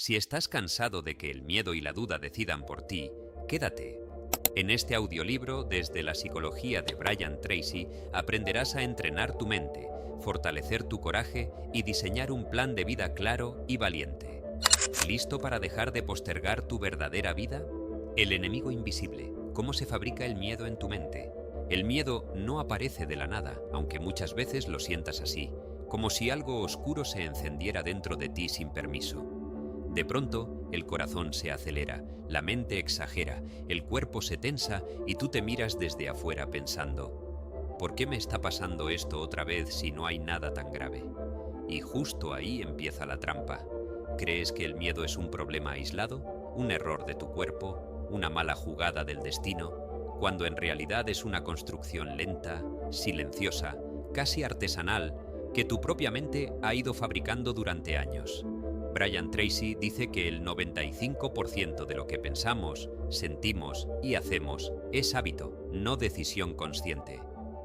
Si estás cansado de que el miedo y la duda decidan por ti, quédate. En este audiolibro, desde la psicología de Brian Tracy, aprenderás a entrenar tu mente, fortalecer tu coraje y diseñar un plan de vida claro y valiente. ¿Listo para dejar de postergar tu verdadera vida? El enemigo invisible. ¿Cómo se fabrica el miedo en tu mente? El miedo no aparece de la nada, aunque muchas veces lo sientas así, como si algo oscuro se encendiera dentro de ti sin permiso. De pronto, el corazón se acelera, la mente exagera, el cuerpo se tensa y tú te miras desde afuera pensando, ¿por qué me está pasando esto otra vez si no hay nada tan grave? Y justo ahí empieza la trampa. ¿Crees que el miedo es un problema aislado, un error de tu cuerpo, una mala jugada del destino, cuando en realidad es una construcción lenta, silenciosa, casi artesanal, que tu propia mente ha ido fabricando durante años? Brian Tracy dice que el 95% de lo que pensamos, sentimos y hacemos es hábito, no decisión consciente.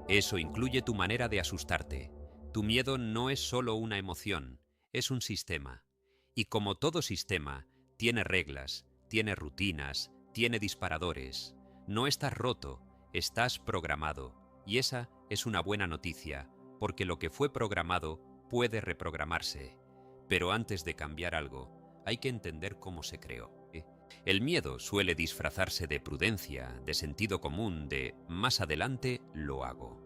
Eso incluye tu manera de asustarte. Tu miedo no es solo una emoción, es un sistema. Y como todo sistema, tiene reglas, tiene rutinas, tiene disparadores. No estás roto, estás programado. Y esa es una buena noticia, porque lo que fue programado puede reprogramarse. Pero antes de cambiar algo, hay que entender cómo se creó. El miedo suele disfrazarse de prudencia, de sentido común, de más adelante lo hago.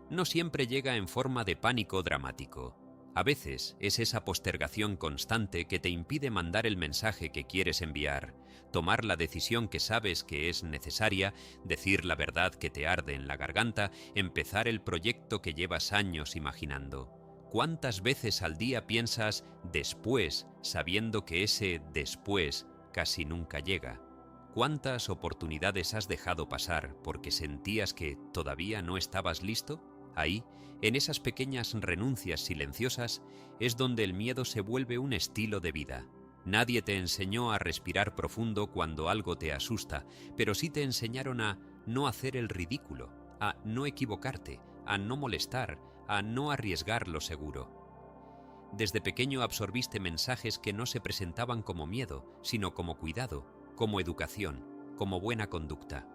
No siempre llega en forma de pánico dramático. A veces es esa postergación constante que te impide mandar el mensaje que quieres enviar, tomar la decisión que sabes que es necesaria, decir la verdad que te arde en la garganta, empezar el proyecto que llevas años imaginando. ¿Cuántas veces al día piensas después, sabiendo que ese después casi nunca llega? ¿Cuántas oportunidades has dejado pasar porque sentías que todavía no estabas listo? Ahí, en esas pequeñas renuncias silenciosas, es donde el miedo se vuelve un estilo de vida. Nadie te enseñó a respirar profundo cuando algo te asusta, pero sí te enseñaron a no hacer el ridículo, a no equivocarte, a no molestar, a no arriesgar lo seguro. Desde pequeño absorbiste mensajes que no se presentaban como miedo, sino como cuidado, como educación, como buena conducta.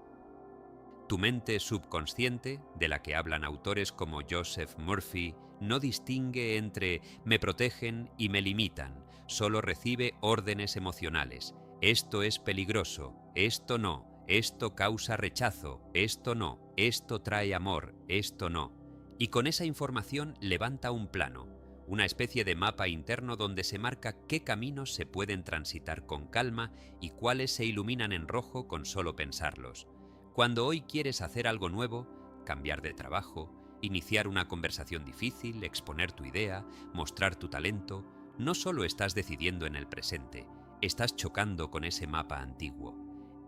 Tu mente subconsciente, de la que hablan autores como Joseph Murphy, no distingue entre me protegen y me limitan, solo recibe órdenes emocionales. Esto es peligroso, esto no, esto causa rechazo, esto no, esto trae amor, esto no. Y con esa información levanta un plano, una especie de mapa interno donde se marca qué caminos se pueden transitar con calma y cuáles se iluminan en rojo con solo pensarlos. Cuando hoy quieres hacer algo nuevo, cambiar de trabajo, iniciar una conversación difícil, exponer tu idea, mostrar tu talento, no solo estás decidiendo en el presente, estás chocando con ese mapa antiguo.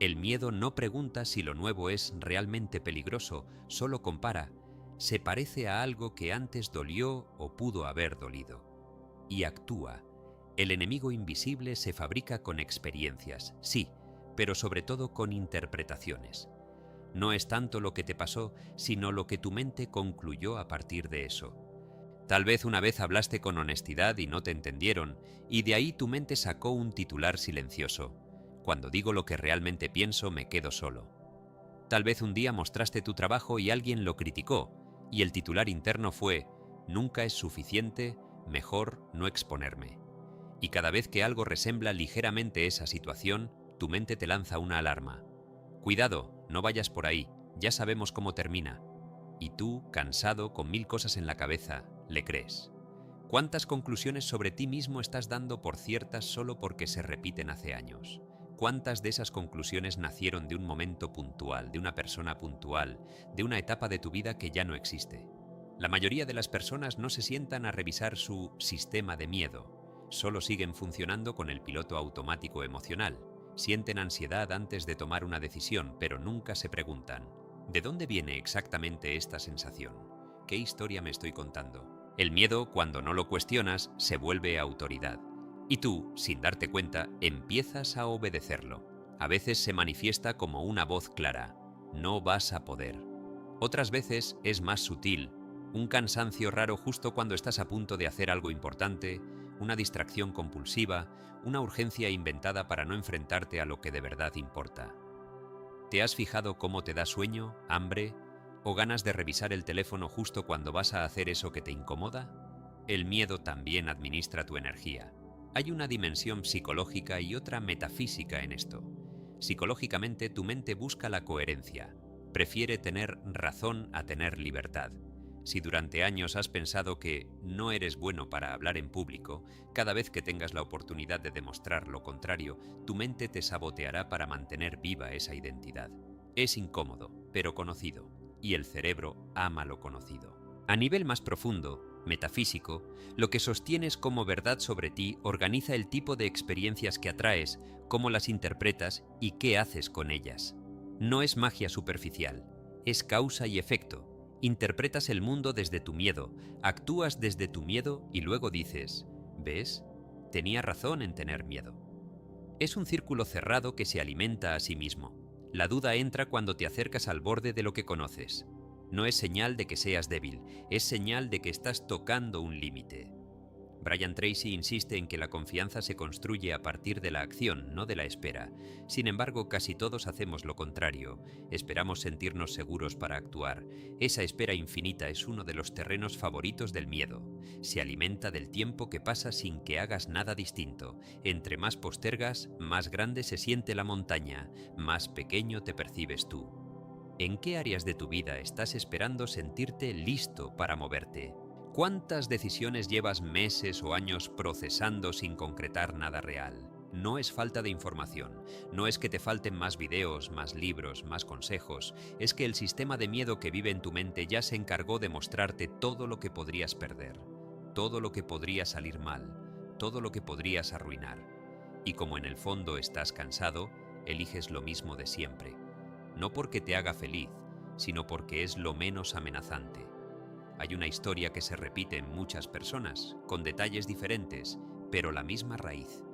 El miedo no pregunta si lo nuevo es realmente peligroso, solo compara. Se parece a algo que antes dolió o pudo haber dolido. Y actúa. El enemigo invisible se fabrica con experiencias, sí, pero sobre todo con interpretaciones. No es tanto lo que te pasó, sino lo que tu mente concluyó a partir de eso. Tal vez una vez hablaste con honestidad y no te entendieron, y de ahí tu mente sacó un titular silencioso. Cuando digo lo que realmente pienso, me quedo solo. Tal vez un día mostraste tu trabajo y alguien lo criticó, y el titular interno fue, nunca es suficiente, mejor no exponerme. Y cada vez que algo resembla ligeramente esa situación, tu mente te lanza una alarma. Cuidado, no vayas por ahí, ya sabemos cómo termina. Y tú, cansado, con 1000 cosas en la cabeza, le crees. ¿Cuántas conclusiones sobre ti mismo estás dando por ciertas solo porque se repiten hace años? ¿Cuántas de esas conclusiones nacieron de un momento puntual, de una persona puntual, de una etapa de tu vida que ya no existe? La mayoría de las personas no se sientan a revisar su sistema de miedo, solo siguen funcionando con el piloto automático emocional. Sienten ansiedad antes de tomar una decisión, pero nunca se preguntan, ¿de dónde viene exactamente esta sensación? ¿Qué historia me estoy contando? El miedo, cuando no lo cuestionas, se vuelve autoridad. Y tú, sin darte cuenta, empiezas a obedecerlo. A veces se manifiesta como una voz clara, no vas a poder. Otras veces es más sutil, un cansancio raro justo cuando estás a punto de hacer algo importante, una distracción compulsiva, una urgencia inventada para no enfrentarte a lo que de verdad importa. ¿Te has fijado cómo te da sueño, hambre o ganas de revisar el teléfono justo cuando vas a hacer eso que te incomoda? El miedo también administra tu energía. Hay una dimensión psicológica y otra metafísica en esto. Psicológicamente, tu mente busca la coherencia. Prefiere tener razón a tener libertad. Si durante años has pensado que no eres bueno para hablar en público, cada vez que tengas la oportunidad de demostrar lo contrario, tu mente te saboteará para mantener viva esa identidad. Es incómodo, pero conocido, y el cerebro ama lo conocido. A nivel más profundo, metafísico, lo que sostienes como verdad sobre ti organiza el tipo de experiencias que atraes, cómo las interpretas y qué haces con ellas. No es magia superficial, es causa y efecto. Interpretas el mundo desde tu miedo, actúas desde tu miedo y luego dices, ¿ves? Tenía razón en tener miedo. Es un círculo cerrado que se alimenta a sí mismo. La duda entra cuando te acercas al borde de lo que conoces. No es señal de que seas débil, es señal de que estás tocando un límite. Brian Tracy insiste en que la confianza se construye a partir de la acción, no de la espera. Sin embargo, casi todos hacemos lo contrario. Esperamos sentirnos seguros para actuar. Esa espera infinita es uno de los terrenos favoritos del miedo. Se alimenta del tiempo que pasa sin que hagas nada distinto. Entre más postergas, más grande se siente la montaña, más pequeño te percibes tú. ¿En qué áreas de tu vida estás esperando sentirte listo para moverte? ¿Cuántas decisiones llevas meses o años procesando sin concretar nada real? No es falta de información, no es que te falten más videos, más libros, más consejos, es que el sistema de miedo que vive en tu mente ya se encargó de mostrarte todo lo que podrías perder, todo lo que podría salir mal, todo lo que podrías arruinar. Y como en el fondo estás cansado, eliges lo mismo de siempre. No porque te haga feliz, sino porque es lo menos amenazante. Hay una historia que se repite en muchas personas, con detalles diferentes, pero la misma raíz.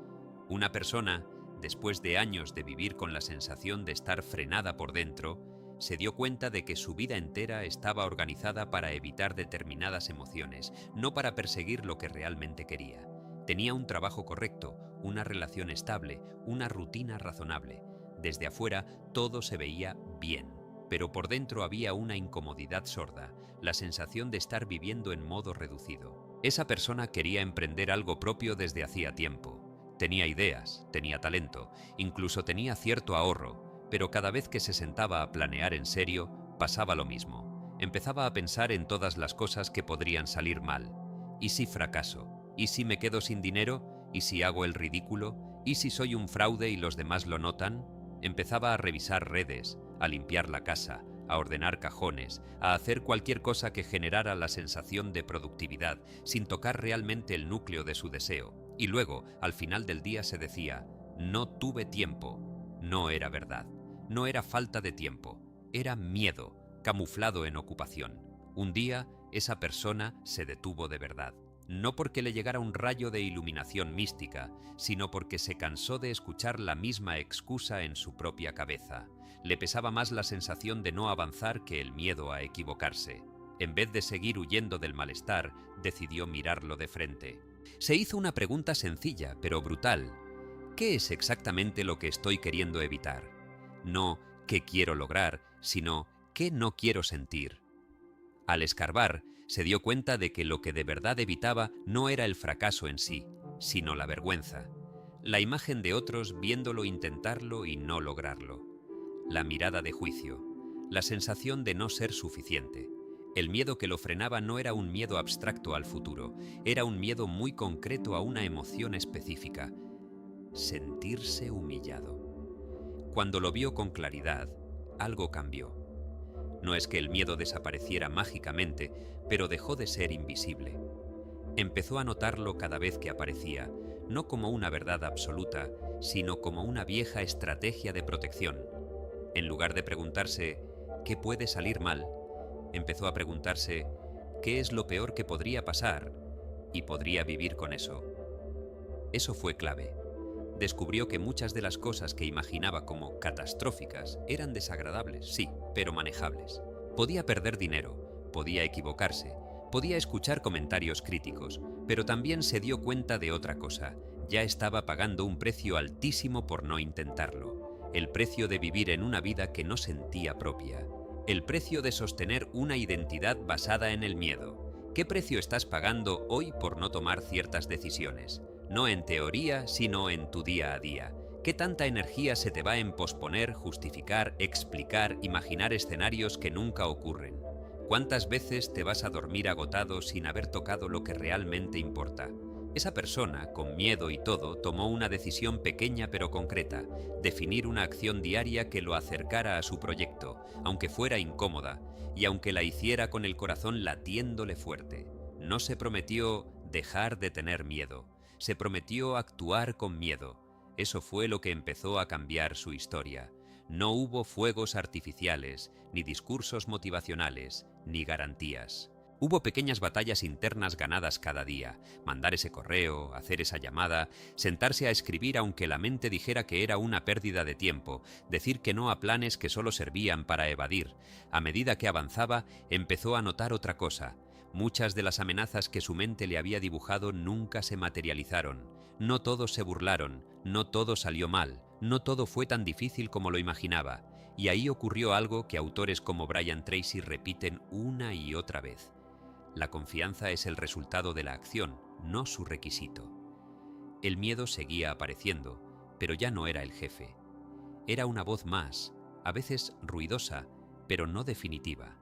Una persona, después de años de vivir con la sensación de estar frenada por dentro, se dio cuenta de que su vida entera estaba organizada para evitar determinadas emociones, no para perseguir lo que realmente quería. Tenía un trabajo correcto, una relación estable, una rutina razonable. Desde afuera todo se veía bien, pero por dentro había una incomodidad sorda, la sensación de estar viviendo en modo reducido. Esa persona quería emprender algo propio desde hacía tiempo. Tenía ideas, tenía talento, incluso tenía cierto ahorro, pero cada vez que se sentaba a planear en serio, pasaba lo mismo. Empezaba a pensar en todas las cosas que podrían salir mal. ¿Y si fracaso? ¿Y si me quedo sin dinero? ¿Y si hago el ridículo? ¿Y si soy un fraude y los demás lo notan? Empezaba a revisar redes, a limpiar la casa, a ordenar cajones, a hacer cualquier cosa que generara la sensación de productividad, sin tocar realmente el núcleo de su deseo. Y luego, al final del día se decía, no tuve tiempo. No era verdad. No era falta de tiempo. Era miedo, camuflado en ocupación. Un día, esa persona se detuvo de verdad. No porque le llegara un rayo de iluminación mística, sino porque se cansó de escuchar la misma excusa en su propia cabeza. Le pesaba más la sensación de no avanzar que el miedo a equivocarse. En vez de seguir huyendo del malestar, decidió mirarlo de frente. Se hizo una pregunta sencilla, pero brutal. ¿Qué es exactamente lo que estoy queriendo evitar? No qué quiero lograr, sino qué no quiero sentir. Al escarbar, se dio cuenta de que lo que de verdad evitaba no era el fracaso en sí, sino la vergüenza. La imagen de otros viéndolo intentarlo y no lograrlo. La mirada de juicio. La sensación de no ser suficiente. El miedo que lo frenaba no era un miedo abstracto al futuro, era un miedo muy concreto a una emoción específica. Sentirse humillado. Cuando lo vio con claridad, algo cambió. No es que el miedo desapareciera mágicamente, pero dejó de ser invisible. Empezó a notarlo cada vez que aparecía, no como una verdad absoluta, sino como una vieja estrategia de protección. En lugar de preguntarse ¿qué puede salir mal?, empezó a preguntarse ¿qué es lo peor que podría pasar? Y podría vivir con eso. Eso fue clave. Descubrió que muchas de las cosas que imaginaba como catastróficas eran desagradables, sí, pero manejables. Podía perder dinero, podía equivocarse, Podía escuchar comentarios críticos, pero también se dio cuenta de otra cosa. Ya estaba pagando un precio altísimo por no intentarlo. El precio de vivir en una vida que no sentía propia. El precio de sostener una identidad basada en el miedo. ¿Qué precio estás pagando hoy por no tomar ciertas decisiones? No en teoría, sino en tu día a día. ¿Qué tanta energía se te va en posponer, justificar, explicar, imaginar escenarios que nunca ocurren? ¿Cuántas veces te vas a dormir agotado sin haber tocado lo que realmente importa? Esa persona, con miedo y todo, tomó una decisión pequeña pero concreta: definir una acción diaria que lo acercara a su proyecto, aunque fuera incómoda, y aunque la hiciera con el corazón latiéndole fuerte. No se prometió dejar de tener miedo, se prometió actuar con miedo. Eso fue lo que empezó a cambiar su historia. No hubo fuegos artificiales, ni discursos motivacionales, ni garantías. Hubo pequeñas batallas internas ganadas cada día: mandar ese correo, hacer esa llamada, sentarse a escribir aunque la mente dijera que era una pérdida de tiempo, decir que no a planes que solo servían para evadir. A medida que avanzaba, empezó a notar otra cosa. Muchas de las amenazas que su mente le había dibujado nunca se materializaron. No todos se burlaron, no todo salió mal, no todo fue tan difícil como lo imaginaba. Y ahí ocurrió algo que autores como Brian Tracy repiten una y otra vez. La confianza es el resultado de la acción, no su requisito. El miedo seguía apareciendo, pero ya no era el jefe. Era una voz más, a veces ruidosa, pero no definitiva.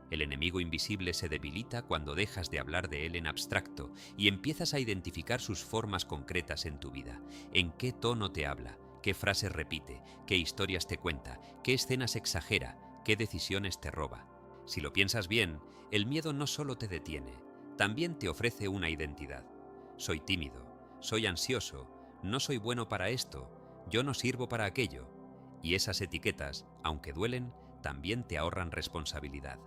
El enemigo invisible se debilita cuando dejas de hablar de él en abstracto y empiezas a identificar sus formas concretas en tu vida. ¿En qué tono te habla? ¿Qué frases repite? ¿Qué historias te cuenta? ¿Qué escenas exagera? ¿Qué decisiones te roba? Si lo piensas bien, el miedo no solo te detiene, también te ofrece una identidad. Soy tímido, soy ansioso, no soy bueno para esto, yo no sirvo para aquello. Y esas etiquetas, aunque duelen, también te ahorran responsabilidad.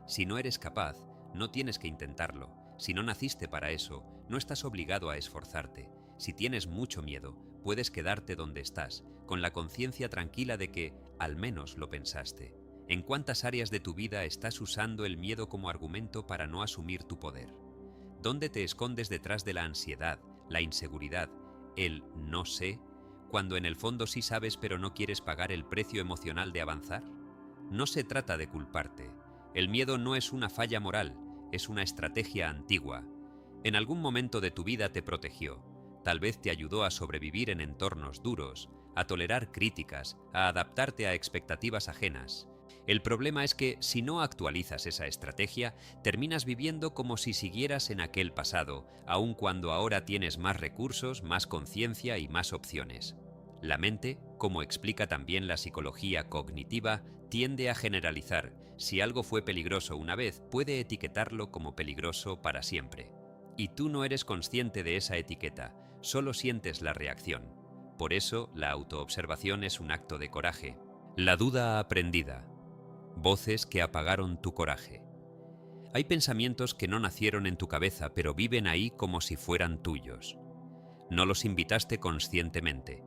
Si no eres capaz, no tienes que intentarlo. Si no naciste para eso, no estás obligado a esforzarte. Si tienes mucho miedo, puedes quedarte donde estás, con la conciencia tranquila de que, al menos, lo pensaste. ¿En cuántas áreas de tu vida estás usando el miedo como argumento para no asumir tu poder? ¿Dónde te escondes detrás de la ansiedad, la inseguridad, el no sé, cuando en el fondo sí sabes pero no quieres pagar el precio emocional de avanzar? No se trata de culparte. El miedo no es una falla moral, es una estrategia antigua. En algún momento de tu vida te protegió. Tal vez te ayudó a sobrevivir en entornos duros, a tolerar críticas, a adaptarte a expectativas ajenas. El problema es que, si no actualizas esa estrategia, terminas viviendo como si siguieras en aquel pasado, aun cuando ahora tienes más recursos, más conciencia y más opciones. La mente, como explica también la psicología cognitiva, tiende a generalizar. Si algo fue peligroso una vez, puede etiquetarlo como peligroso para siempre. Y tú no eres consciente de esa etiqueta, solo sientes la reacción. Por eso, la autoobservación es un acto de coraje. La duda aprendida. Voces que apagaron tu coraje. Hay pensamientos que no nacieron en tu cabeza, pero viven ahí como si fueran tuyos. No los invitaste conscientemente.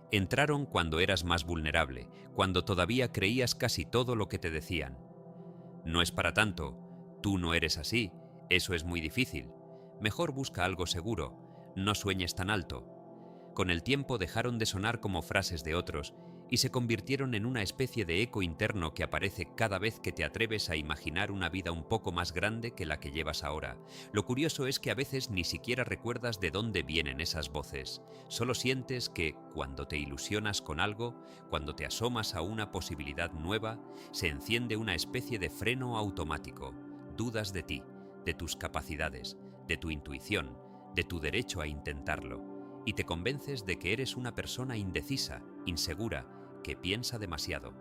Entraron cuando eras más vulnerable, cuando todavía creías casi todo lo que te decían. No es para tanto, tú no eres así, eso es muy difícil. Mejor busca algo seguro, no sueñes tan alto. Con el tiempo dejaron de sonar como frases de otros y se convirtieron en una especie de eco interno que aparece cada vez que te atreves a imaginar una vida un poco más grande que la que llevas ahora. Lo curioso es que a veces ni siquiera recuerdas de dónde vienen esas voces. Solo sientes que, cuando te ilusionas con algo, cuando te asomas a una posibilidad nueva, se enciende una especie de freno automático. Dudas de ti, de tus capacidades, de tu intuición, de tu derecho a intentarlo. Y te convences de que eres una persona indecisa, insegura, que piensa demasiado.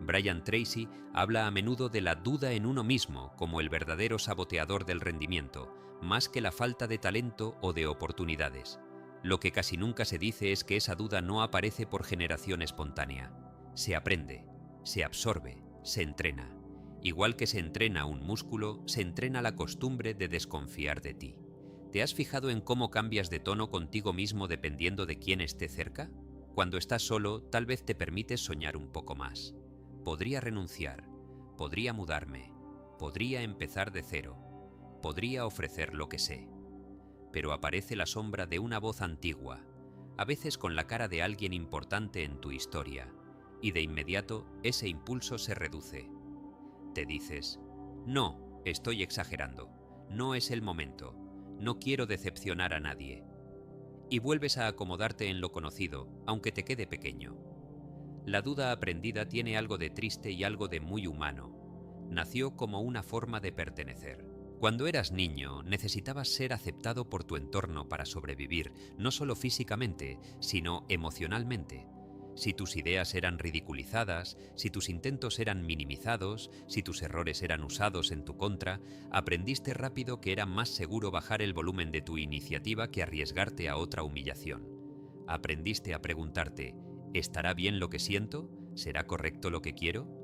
Brian Tracy habla a menudo de la duda en uno mismo como el verdadero saboteador del rendimiento, más que la falta de talento o de oportunidades. Lo que casi nunca se dice es que esa duda no aparece por generación espontánea. Se aprende, se absorbe, se entrena. Igual que se entrena un músculo, se entrena la costumbre de desconfiar de ti. ¿Te has fijado en cómo cambias de tono contigo mismo dependiendo de quién esté cerca? Cuando estás solo, tal vez te permites soñar un poco más. Podría renunciar, podría mudarme, podría empezar de cero. podría ofrecer lo que sé. Pero aparece la sombra de una voz antigua, a veces con la cara de alguien importante en tu historia, y de inmediato ese impulso se reduce. Te dices, no, estoy exagerando, no es el momento, no quiero decepcionar a nadie. Y vuelves a acomodarte en lo conocido, aunque te quede pequeño. La duda aprendida tiene algo de triste y algo de muy humano. Nació como una forma de pertenecer. Cuando eras niño, necesitabas ser aceptado por tu entorno para sobrevivir, no solo físicamente, sino emocionalmente. Si tus ideas eran ridiculizadas, si tus intentos eran minimizados, si tus errores eran usados en tu contra, aprendiste rápido que era más seguro bajar el volumen de tu iniciativa que arriesgarte a otra humillación. Aprendiste a preguntarte, ¿estará bien lo que siento? ¿Será correcto lo que quiero?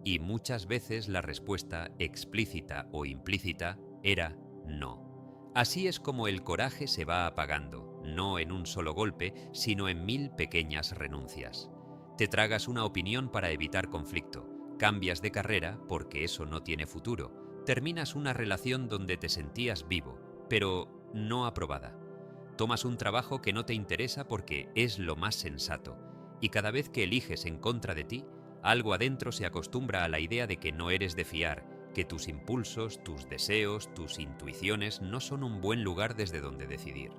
Y muchas veces la respuesta, explícita o implícita, era no. Así es como el coraje se va apagando, no en un solo golpe, sino en 1000 pequeñas renuncias. Te tragas una opinión para evitar conflicto, cambias de carrera porque eso no tiene futuro, terminas una relación donde te sentías vivo, pero no aprobada. Tomas un trabajo que no te interesa porque es lo más sensato, y cada vez que eliges en contra de ti, algo adentro se acostumbra a la idea de que no eres de fiar, que tus impulsos, tus deseos, tus intuiciones no son un buen lugar desde donde decidir.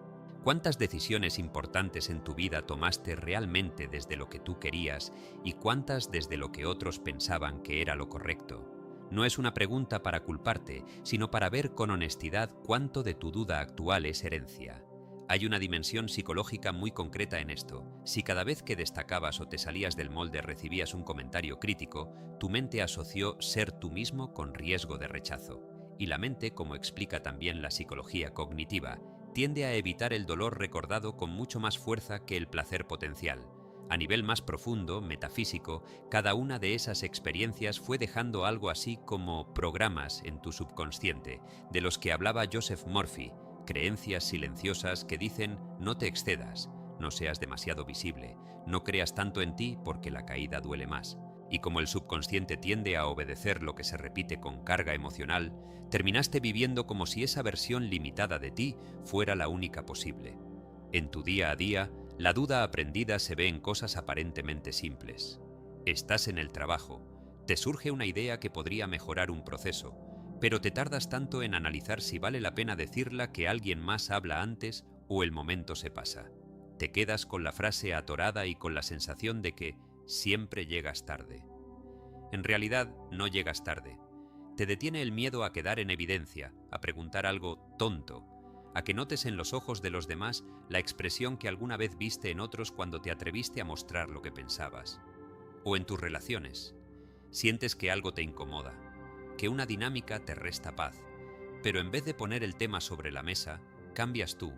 ¿Cuántas decisiones importantes en tu vida tomaste realmente desde lo que tú querías y cuántas desde lo que otros pensaban que era lo correcto? No es una pregunta para culparte, sino para ver con honestidad cuánto de tu duda actual es herencia. Hay una dimensión psicológica muy concreta en esto. Si cada vez que destacabas o te salías del molde recibías un comentario crítico, tu mente asoció ser tú mismo con riesgo de rechazo. Y la mente, como explica también la psicología cognitiva, tiende a evitar el dolor recordado con mucho más fuerza que el placer potencial. A nivel más profundo, metafísico, cada una de esas experiencias fue dejando algo así como programas en tu subconsciente, de los que hablaba Joseph Murphy, creencias silenciosas que dicen no te excedas, no seas demasiado visible, no creas tanto en ti porque la caída duele más. Y como el subconsciente tiende a obedecer lo que se repite con carga emocional, terminaste viviendo como si esa versión limitada de ti fuera la única posible. En tu día a día, la duda aprendida se ve en cosas aparentemente simples. Estás en el trabajo, te surge una idea que podría mejorar un proceso, pero te tardas tanto en analizar si vale la pena decirla que alguien más habla antes o el momento se pasa. Te quedas con la frase atorada y con la sensación de que siempre llegas tarde. En realidad, no llegas tarde. Te detiene el miedo a quedar en evidencia, a preguntar algo tonto, a que notes en los ojos de los demás la expresión que alguna vez viste en otros cuando te atreviste a mostrar lo que pensabas. O en tus relaciones. Sientes que algo te incomoda, que una dinámica te resta paz, pero en vez de poner el tema sobre la mesa, cambias tú,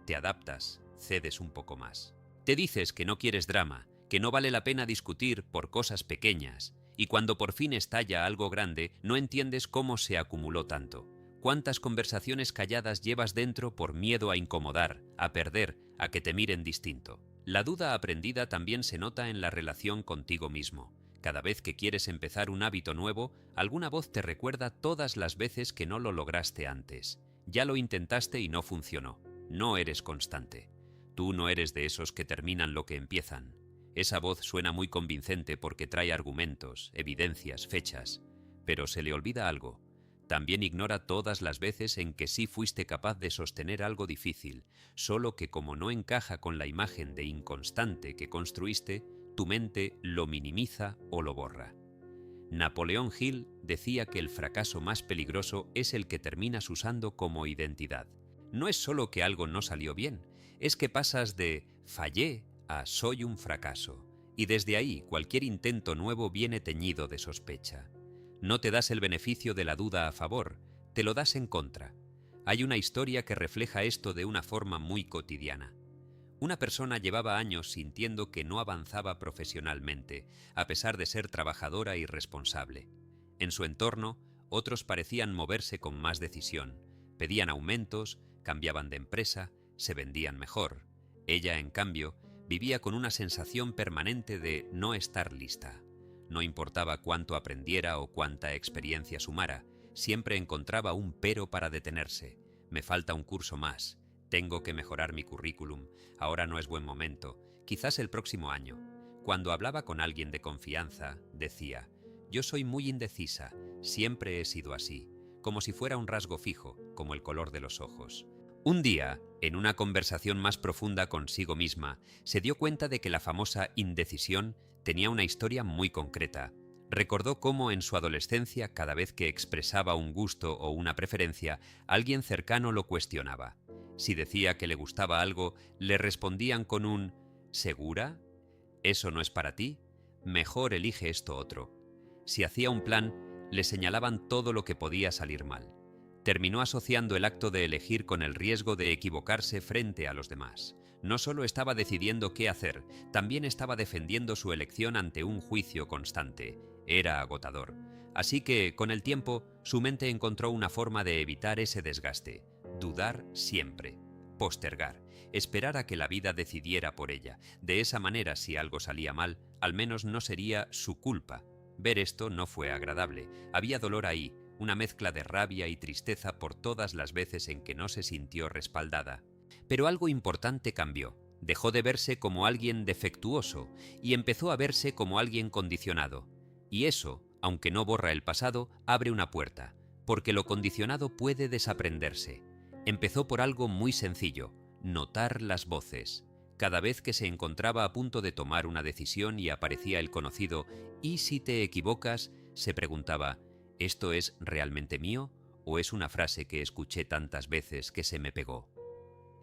te adaptas, cedes un poco más. Te dices que no quieres drama, que no vale la pena discutir por cosas pequeñas, y cuando por fin estalla algo grande, no entiendes cómo se acumuló tanto. ¿Cuántas conversaciones calladas llevas dentro por miedo a incomodar, a perder, a que te miren distinto? La duda aprendida también se nota en la relación contigo mismo. Cada vez que quieres empezar un hábito nuevo, alguna voz te recuerda todas las veces que no lo lograste antes. Ya lo intentaste y no funcionó. No eres constante. Tú no eres de esos que terminan lo que empiezan. Esa voz suena muy convincente porque trae argumentos, evidencias, fechas. Pero se le olvida algo. También ignora todas las veces en que sí fuiste capaz de sostener algo difícil, solo que como no encaja con la imagen de inconstante que construiste, tu mente lo minimiza o lo borra. Napoleón Hill decía que el fracaso más peligroso es el que terminas usando como identidad. No es solo que algo no salió bien, es que pasas de fallé a soy un fracaso, y desde ahí cualquier intento nuevo viene teñido de sospecha. No te das el beneficio de la duda a favor, te lo das en contra. Hay una historia que refleja esto de una forma muy cotidiana. Una persona llevaba años sintiendo que no avanzaba profesionalmente, a pesar de ser trabajadora y responsable. En su entorno, otros parecían moverse con más decisión, pedían aumentos, cambiaban de empresa, se vendían mejor. Ella, en cambio, vivía con una sensación permanente de no estar lista. No importaba cuánto aprendiera o cuánta experiencia sumara, siempre encontraba un pero para detenerse. Me falta un curso más. Tengo que mejorar mi currículum. Ahora no es buen momento. Quizás el próximo año. Cuando hablaba con alguien de confianza, decía: yo soy muy indecisa, siempre he sido así, como si fuera un rasgo fijo, como el color de los ojos. Un día, en una conversación más profunda consigo misma, se dio cuenta de que la famosa indecisión tenía una historia muy concreta. Recordó cómo en su adolescencia, cada vez que expresaba un gusto o una preferencia, alguien cercano lo cuestionaba. Si decía que le gustaba algo, le respondían con un ¿segura? ¿Eso no es para ti? Mejor elige esto otro. Si hacía un plan, le señalaban todo lo que podía salir mal. Terminó asociando el acto de elegir con el riesgo de equivocarse frente a los demás. No solo estaba decidiendo qué hacer, también estaba defendiendo su elección ante un juicio constante. Era agotador. Así que, con el tiempo, su mente encontró una forma de evitar ese desgaste. Dudar siempre. Postergar. Esperar a que la vida decidiera por ella. De esa manera, si algo salía mal, al menos no sería su culpa. Ver esto no fue agradable. Había dolor ahí, una mezcla de rabia y tristeza por todas las veces en que no se sintió respaldada. Pero algo importante cambió. Dejó de verse como alguien defectuoso y empezó a verse como alguien condicionado. Y eso, aunque no borra el pasado, abre una puerta, porque lo condicionado puede desaprenderse. Empezó por algo muy sencillo: notar las voces. Cada vez que se encontraba a punto de tomar una decisión y aparecía el conocido «¿y si te equivocas?», se preguntaba: ¿esto es realmente mío o es una frase que escuché tantas veces que se me pegó?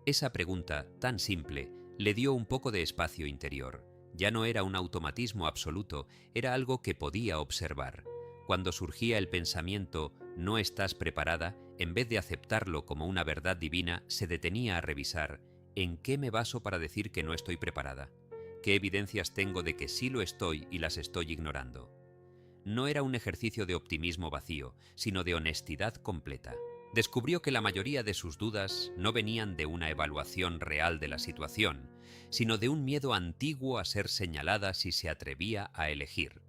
Esa pregunta, tan simple, le dio un poco de espacio interior. Ya no era un automatismo absoluto, era algo que podía observar. Cuando surgía el pensamiento «no estás preparada», en vez de aceptarlo como una verdad divina, se detenía a revisar: ¿en qué me baso para decir que no estoy preparada? ¿Qué evidencias tengo de que sí lo estoy y las estoy ignorando? No era un ejercicio de optimismo vacío, sino de honestidad completa. Descubrió que la mayoría de sus dudas no venían de una evaluación real de la situación, sino de un miedo antiguo a ser señalada si se atrevía a elegir.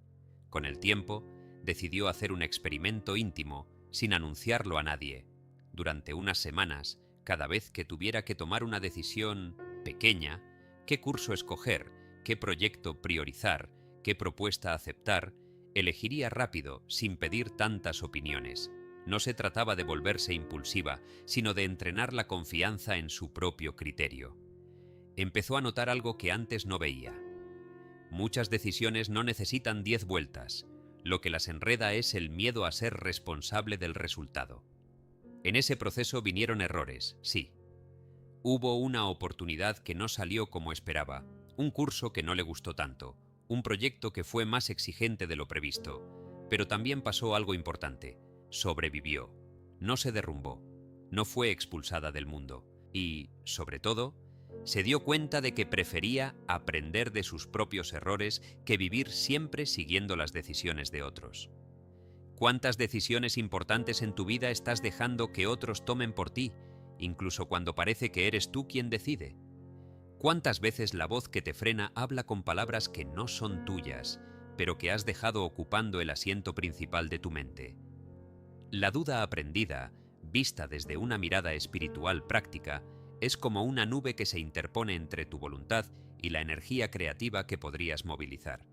Con el tiempo, decidió hacer un experimento íntimo, sin anunciarlo a nadie. Durante unas semanas, cada vez que tuviera que tomar una decisión pequeña, qué curso escoger, qué proyecto priorizar, qué propuesta aceptar, elegiría rápido, sin pedir tantas opiniones. No se trataba de volverse impulsiva, sino de entrenar la confianza en su propio criterio. Empezó a notar algo que antes no veía. Muchas decisiones no necesitan 10 vueltas. Lo que las enreda es el miedo a ser responsable del resultado. En ese proceso vinieron errores, sí. Hubo una oportunidad que no salió como esperaba, un curso que no le gustó tanto, un proyecto que fue más exigente de lo previsto. Pero también pasó algo importante: sobrevivió, no se derrumbó, no fue expulsada del mundo y, sobre todo, se dio cuenta de que prefería aprender de sus propios errores que vivir siempre siguiendo las decisiones de otros. ¿Cuántas decisiones importantes en tu vida estás dejando que otros tomen por ti, incluso cuando parece que eres tú quien decide? ¿Cuántas veces la voz que te frena habla con palabras que no son tuyas, pero que has dejado ocupando el asiento principal de tu mente? La duda aprendida, vista desde una mirada espiritual práctica, es como una nube que se interpone entre tu voluntad y la energía creativa que podrías movilizar.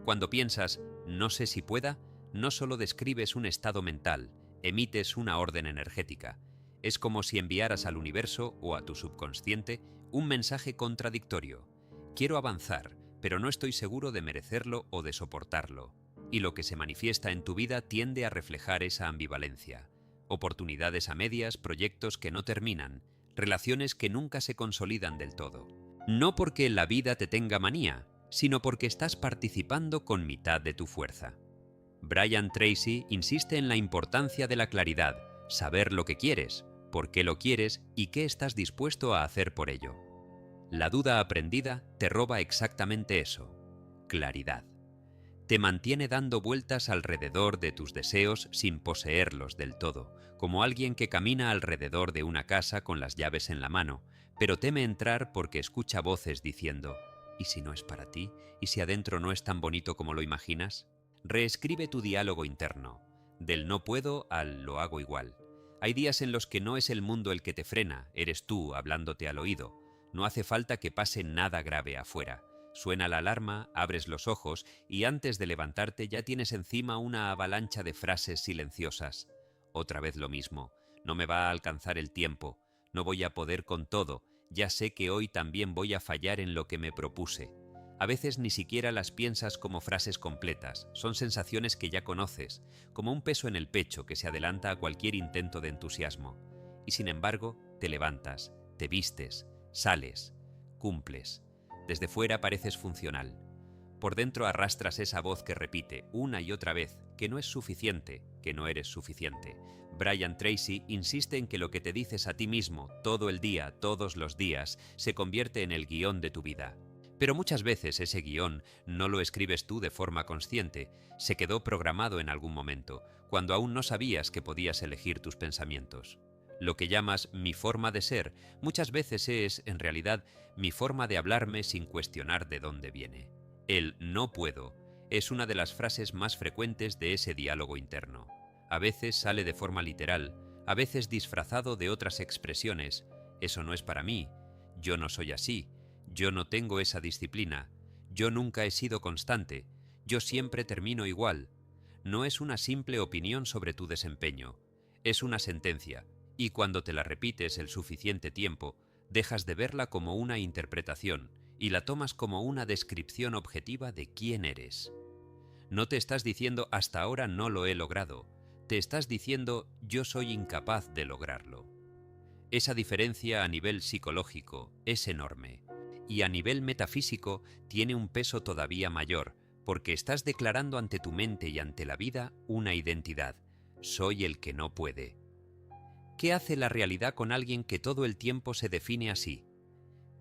Cuando piensas «no sé si pueda», no solo describes un estado mental, emites una orden energética. Es como si enviaras al universo o a tu subconsciente un mensaje contradictorio. Quiero avanzar, pero no estoy seguro de merecerlo o de soportarlo. Y lo que se manifiesta en tu vida tiende a reflejar esa ambivalencia. Oportunidades a medias, proyectos que no terminan, relaciones que nunca se consolidan del todo. No porque la vida te tenga manía, sino porque estás participando con mitad de tu fuerza. Brian Tracy insiste en la importancia de la claridad, saber lo que quieres, por qué lo quieres y qué estás dispuesto a hacer por ello. La duda aprendida te roba exactamente eso: claridad. Te mantiene dando vueltas alrededor de tus deseos sin poseerlos del todo, como alguien que camina alrededor de una casa con las llaves en la mano, pero teme entrar porque escucha voces diciendo: ¿y si no es para ti? ¿Y si adentro no es tan bonito como lo imaginas? Reescribe tu diálogo interno. del no puedo al lo hago igual. Hay días en los que no es el mundo el que te frena, eres tú hablándote al oído. No hace falta que pase nada grave afuera. Suena la alarma, abres los ojos y antes de levantarte ya tienes encima una avalancha de frases silenciosas. Otra vez lo mismo. No me va a alcanzar el tiempo. No voy a poder con todo. Ya sé que hoy también voy a fallar en lo que me propuse. A veces ni siquiera las piensas como frases completas, son sensaciones que ya conoces, como un peso en el pecho que se adelanta a cualquier intento de entusiasmo. Y sin embargo, te levantas, te vistes, sales, cumples. Desde fuera pareces funcional. Por dentro arrastras esa voz que repite una y otra vez que no es suficiente, que no eres suficiente. Brian Tracy insiste en que lo que te dices a ti mismo todo el día, todos los días, se convierte en el guión de tu vida. Pero muchas veces ese guión no lo escribes tú de forma consciente, se quedó programado en algún momento, cuando aún no sabías que podías elegir tus pensamientos. Lo que llamas mi forma de ser muchas veces es, en realidad, mi forma de hablarme sin cuestionar de dónde viene. El no puedo es una de las frases más frecuentes de ese diálogo interno. A veces sale de forma literal, a veces disfrazado de otras expresiones. Eso no es para mí, yo no soy así, yo no tengo esa disciplina, yo nunca he sido constante, yo siempre termino igual. No es una simple opinión sobre tu desempeño, es una sentencia, y cuando te la repites el suficiente tiempo, dejas de verla como una interpretación y la tomas como una descripción objetiva de quién eres. No te estás diciendo hasta ahora no lo he logrado, te estás diciendo yo soy incapaz de lograrlo. Esa diferencia a nivel psicológico es enorme y a nivel metafísico tiene un peso todavía mayor porque estás declarando ante tu mente y ante la vida una identidad. Soy el que no puede. ¿Qué hace la realidad con alguien que todo el tiempo se define así?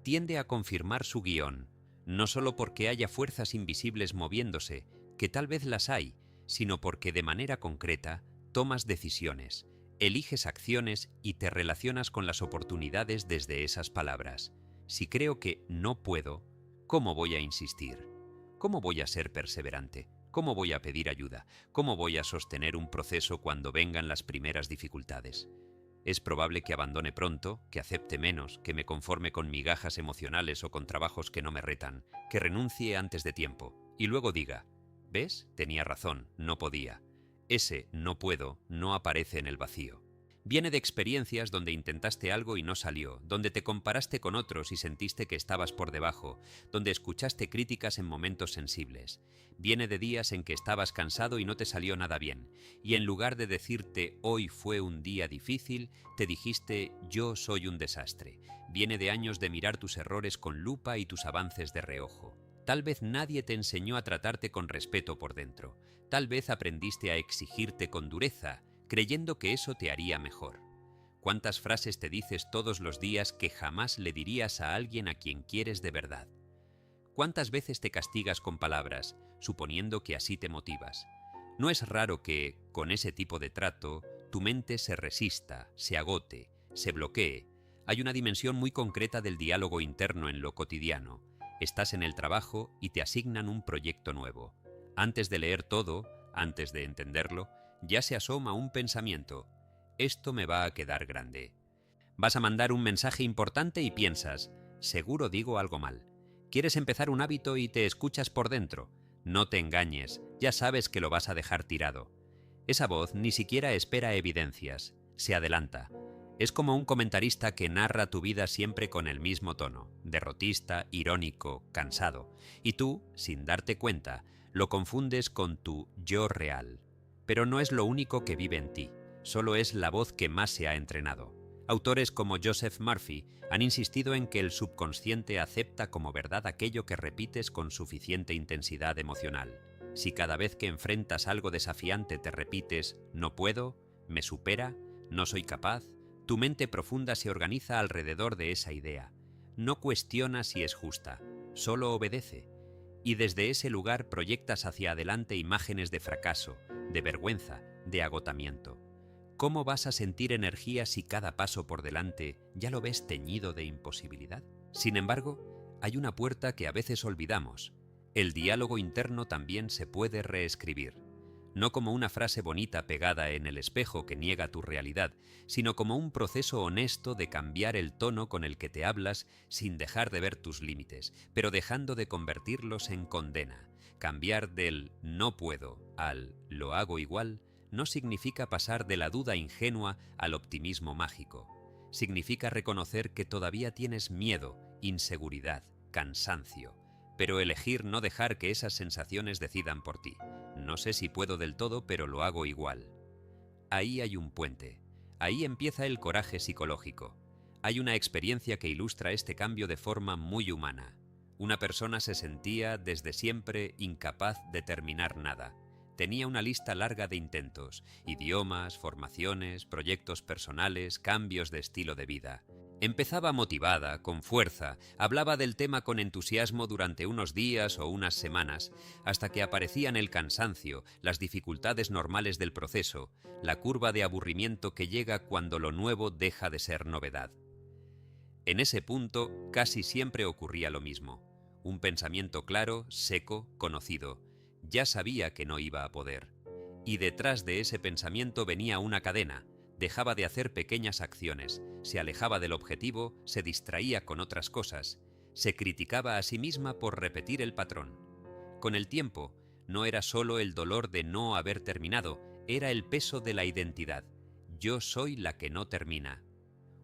Tiende a confirmar su guión, no solo porque haya fuerzas invisibles moviéndose, que tal vez las hay, sino porque de manera concreta tomas decisiones, eliges acciones y te relacionas con las oportunidades desde esas palabras. Si creo que no puedo, ¿cómo voy a insistir? ¿Cómo voy a ser perseverante? ¿Cómo voy a pedir ayuda? ¿Cómo voy a sostener un proceso cuando vengan las primeras dificultades? Es probable que abandone pronto, que acepte menos, que me conforme con migajas emocionales o con trabajos que no me retan, que renuncie antes de tiempo y luego diga, ¿ves? Tenía razón, no podía. Ese no puedo no aparece en el vacío. Viene de experiencias donde intentaste algo y no salió, donde te comparaste con otros y sentiste que estabas por debajo, donde escuchaste críticas en momentos sensibles. Viene de días en que estabas cansado y no te salió nada bien, y en lugar de decirte hoy fue un día difícil, te dijiste yo soy un desastre. Viene de años de mirar tus errores con lupa y tus avances de reojo. Tal vez nadie te enseñó a tratarte con respeto por dentro. Tal vez aprendiste a exigirte con dureza, creyendo que eso te haría mejor. ¿Cuántas frases te dices todos los días que jamás le dirías a alguien a quien quieres de verdad? ¿Cuántas veces te castigas con palabras, suponiendo que así te motivas? No es raro que, con ese tipo de trato, tu mente se resista, se agote, se bloquee. Hay una dimensión muy concreta del diálogo interno en lo cotidiano. Estás en el trabajo y te asignan un proyecto nuevo. Antes de leer todo, antes de entenderlo, ya se asoma un pensamiento. Esto me va a quedar grande. Vas a mandar un mensaje importante y piensas, seguro digo algo mal. Quieres empezar un hábito y te escuchas por dentro. No te engañes, ya sabes que lo vas a dejar tirado. Esa voz ni siquiera espera evidencias, se adelanta. Es como un comentarista que narra tu vida siempre con el mismo tono, derrotista, irónico, cansado. Y tú, sin darte cuenta, lo confundes con tu yo real. Pero no es lo único que vive en ti, solo es la voz que más se ha entrenado. Autores como Joseph Murphy han insistido en que el subconsciente acepta como verdad aquello que repites con suficiente intensidad emocional. Si cada vez que enfrentas algo desafiante te repites «no puedo», «me supera», «no soy capaz», tu mente profunda se organiza alrededor de esa idea. No cuestiona si es justa, solo obedece. Y desde ese lugar proyectas hacia adelante imágenes de fracaso, de vergüenza, de agotamiento. ¿Cómo vas a sentir energía si cada paso por delante ya lo ves teñido de imposibilidad? Sin embargo, hay una puerta que a veces olvidamos. El diálogo interno también se puede reescribir. no como una frase bonita pegada en el espejo que niega tu realidad, sino como un proceso honesto de cambiar el tono con el que te hablas sin dejar de ver tus límites, pero dejando de convertirlos en condena. Cambiar del no puedo al lo hago igual no significa pasar de la duda ingenua al optimismo mágico. Significa reconocer que todavía tienes miedo, inseguridad, cansancio, pero elegir no dejar que esas sensaciones decidan por ti. No sé si puedo del todo, pero lo hago igual. Ahí hay un puente. Ahí empieza el coraje psicológico. Hay una experiencia que ilustra este cambio de forma muy humana. Una persona se sentía desde siempre incapaz de terminar nada. Tenía una lista larga de intentos, idiomas, formaciones, proyectos personales, cambios de estilo de vida. Empezaba motivada, con fuerza, hablaba del tema con entusiasmo durante unos días o unas semanas, hasta que aparecían el cansancio, las dificultades normales del proceso, la curva de aburrimiento que llega cuando lo nuevo deja de ser novedad. En ese punto casi siempre ocurría lo mismo. Un pensamiento claro, seco, conocido. Ya sabía que no iba a poder. Y detrás de ese pensamiento venía una cadena. Dejaba de hacer pequeñas acciones, se alejaba del objetivo, se distraía con otras cosas, se criticaba a sí misma por repetir el patrón. Con el tiempo, no era solo el dolor de no haber terminado, era el peso de la identidad. Yo soy la que no termina.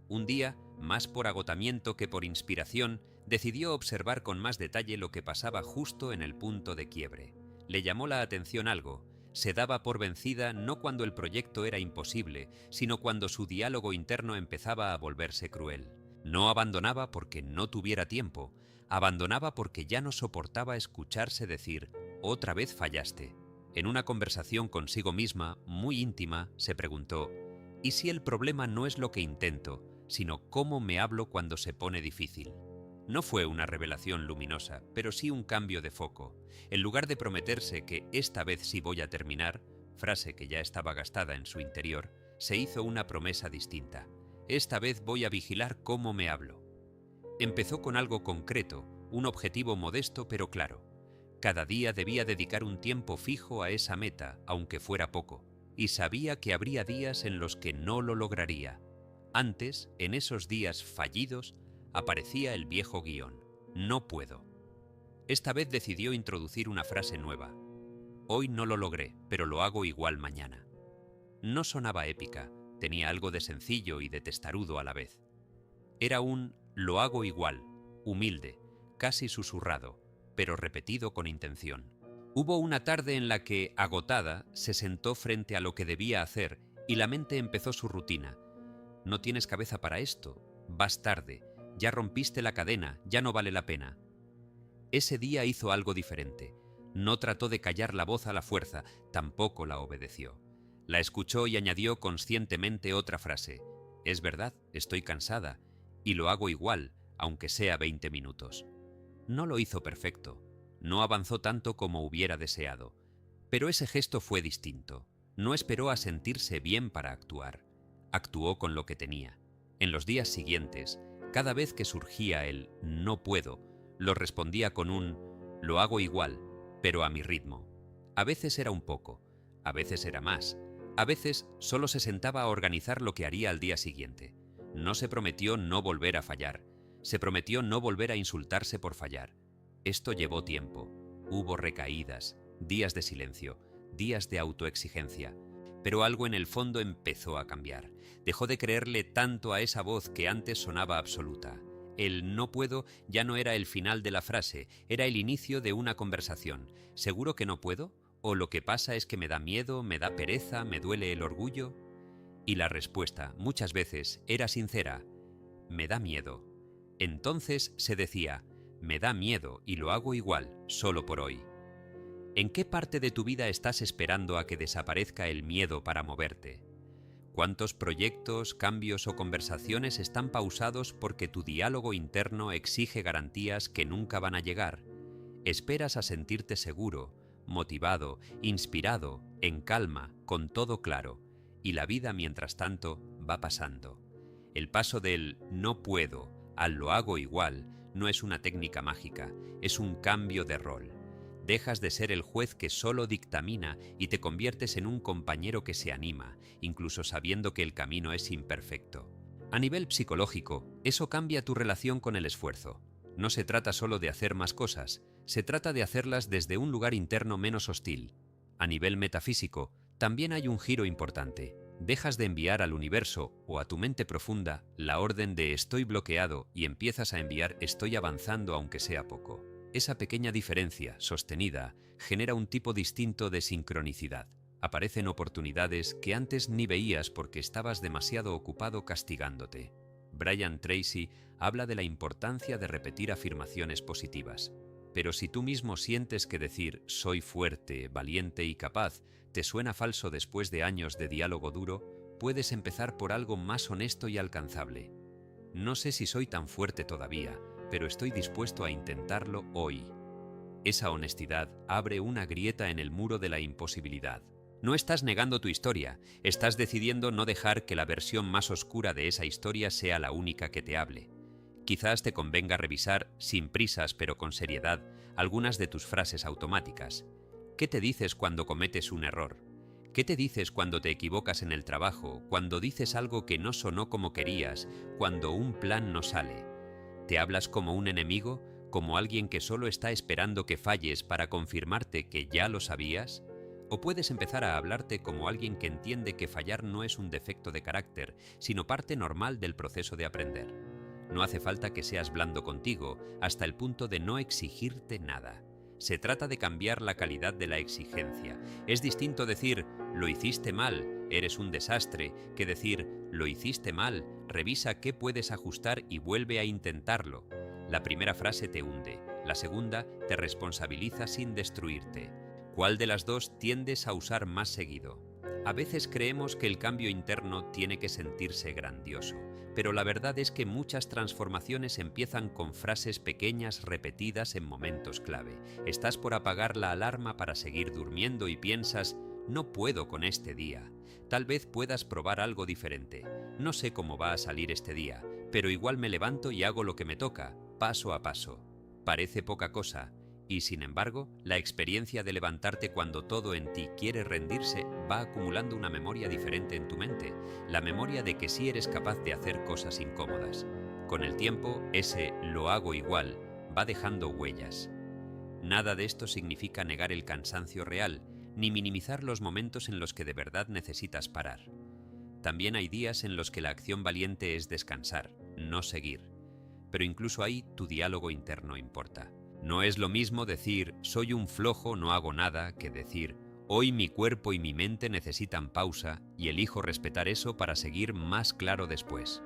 Un día, más por agotamiento que por inspiración, decidió observar con más detalle lo que pasaba justo en el punto de quiebre. Le llamó la atención algo. Se daba por vencida no cuando el proyecto era imposible, sino cuando su diálogo interno empezaba a volverse cruel. No abandonaba porque no tuviera tiempo, abandonaba porque ya no soportaba escucharse decir, otra vez fallaste. En una conversación consigo misma, muy íntima, se preguntó, ¿y si el problema no es lo que intento, sino cómo me hablo cuando se pone difícil? No fue una revelación luminosa, pero sí un cambio de foco. En lugar de prometerse que esta vez sí voy a terminar, frase que ya estaba gastada en su interior, se hizo una promesa distinta. Esta vez voy a vigilar cómo me hablo. Empezó con algo concreto, un objetivo modesto pero claro. Cada día debía dedicar un tiempo fijo a esa meta, aunque fuera poco, y sabía que habría días en los que no lo lograría. Antes, en esos días fallidos, aparecía el viejo guión. No puedo. Esta vez decidió introducir una frase nueva. Hoy no lo logré, pero lo hago igual mañana. No sonaba épica, tenía algo de sencillo y de testarudo a la vez. Era un lo hago igual, humilde, casi susurrado, pero repetido con intención. Hubo una tarde en la que, agotada, se sentó frente a lo que debía hacer y la mente empezó su rutina. No tienes cabeza para esto, vas tarde, ya rompiste la cadena, ya no vale la pena. Ese día hizo algo diferente. No trató de callar la voz a la fuerza, tampoco la obedeció. La escuchó y añadió conscientemente otra frase. Es verdad, estoy cansada, y lo hago igual, aunque sea 20 minutos. No lo hizo perfecto, no avanzó tanto como hubiera deseado, pero ese gesto fue distinto. No esperó a sentirse bien para actuar. Actuó con lo que tenía. En los días siguientes, cada vez que surgía el no puedo, lo respondía con un lo hago igual, pero a mi ritmo. A veces era un poco, a veces era más, a veces solo se sentaba a organizar lo que haría al día siguiente. No se prometió no volver a fallar, se prometió no volver a insultarse por fallar. Esto llevó tiempo, hubo recaídas, días de silencio, días de autoexigencia. Pero algo en el fondo empezó a cambiar. Dejó de creerle tanto a esa voz que antes sonaba absoluta. El no puedo ya no era el final de la frase, era el inicio de una conversación. ¿Seguro que no puedo? ¿O lo que pasa es que me da miedo, me da pereza, me duele el orgullo? Y la respuesta, muchas veces, era sincera. Me da miedo. Entonces se decía, me da miedo y lo hago igual, solo por hoy. ¿En qué parte de tu vida estás esperando a que desaparezca el miedo para moverte? ¿Cuántos proyectos, cambios o conversaciones están pausados porque tu diálogo interno exige garantías que nunca van a llegar? Esperas a sentirte seguro, motivado, inspirado, en calma, con todo claro, y la vida, mientras tanto, va pasando. El paso del no puedo al lo hago igual no es una técnica mágica, es un cambio de rol. Dejas de ser el juez que solo dictamina y te conviertes en un compañero que se anima, incluso sabiendo que el camino es imperfecto. A nivel psicológico, eso cambia tu relación con el esfuerzo. No se trata solo de hacer más cosas, se trata de hacerlas desde un lugar interno menos hostil. A nivel metafísico, también hay un giro importante. Dejas de enviar al universo o a tu mente profunda la orden de estoy bloqueado y empiezas a enviar estoy avanzando aunque sea poco. Esa pequeña diferencia, sostenida, genera un tipo distinto de sincronicidad. Aparecen oportunidades que antes ni veías porque estabas demasiado ocupado castigándote. Brian Tracy habla de la importancia de repetir afirmaciones positivas. Pero si tú mismo sientes que decir soy fuerte, valiente y capaz te suena falso después de años de diálogo duro, puedes empezar por algo más honesto y alcanzable. No sé si soy tan fuerte todavía, pero estoy dispuesto a intentarlo hoy. Esa honestidad abre una grieta en el muro de la imposibilidad. No estás negando tu historia, estás decidiendo no dejar que la versión más oscura de esa historia sea la única que te hable. Quizás te convenga revisar, sin prisas pero con seriedad, algunas de tus frases automáticas. ¿Qué te dices cuando cometes un error? ¿Qué te dices cuando te equivocas en el trabajo, cuando dices algo que no sonó como querías, cuando un plan no sale? ¿Te hablas como un enemigo, como alguien que solo está esperando que falles para confirmarte que ya lo sabías? ¿O puedes empezar a hablarte como alguien que entiende que fallar no es un defecto de carácter, sino parte normal del proceso de aprender? No hace falta que seas blando contigo, hasta el punto de no exigirte nada. Se trata de cambiar la calidad de la exigencia. Es distinto decir, lo hiciste mal, eres un desastre, que decir, lo hiciste mal, revisa qué puedes ajustar y vuelve a intentarlo. La primera frase te hunde, la segunda te responsabiliza sin destruirte. ¿Cuál de las dos tiendes a usar más seguido? A veces creemos que el cambio interno tiene que sentirse grandioso, pero la verdad es que muchas transformaciones empiezan con frases pequeñas repetidas en momentos clave. Estás por apagar la alarma para seguir durmiendo y piensas, no puedo con este día. Tal vez puedas probar algo diferente. No sé cómo va a salir este día, pero igual me levanto y hago lo que me toca, paso a paso. Parece poca cosa. Y sin embargo, la experiencia de levantarte cuando todo en ti quiere rendirse va acumulando una memoria diferente en tu mente, la memoria de que sí eres capaz de hacer cosas incómodas. Con el tiempo, ese lo hago igual va dejando huellas. Nada de esto significa negar el cansancio real, ni minimizar los momentos en los que de verdad necesitas parar. También hay días en los que la acción valiente es descansar, no seguir. Pero incluso ahí tu diálogo interno importa. No es lo mismo decir soy un flojo, no hago nada, que decir hoy mi cuerpo y mi mente necesitan pausa y elijo respetar eso para seguir más claro después.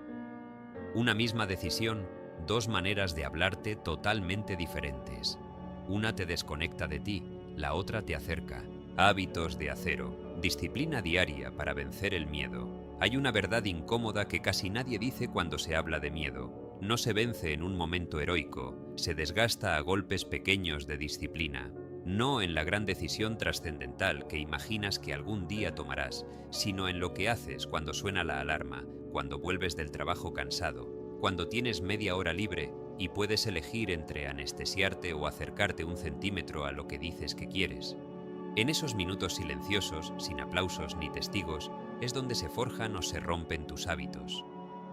Una misma decisión, dos maneras de hablarte totalmente diferentes. Una te desconecta de ti, la otra te acerca. Hábitos de acero, disciplina diaria para vencer el miedo. Hay una verdad incómoda que casi nadie dice cuando se habla de miedo. No se vence en un momento heroico, se desgasta a golpes pequeños de disciplina. No en la gran decisión trascendental que imaginas que algún día tomarás, sino en lo que haces cuando suena la alarma, cuando vuelves del trabajo cansado, cuando tienes media hora libre y puedes elegir entre anestesiarte o acercarte un centímetro a lo que dices que quieres. En esos minutos silenciosos, sin aplausos ni testigos, es donde se forjan o se rompen tus hábitos.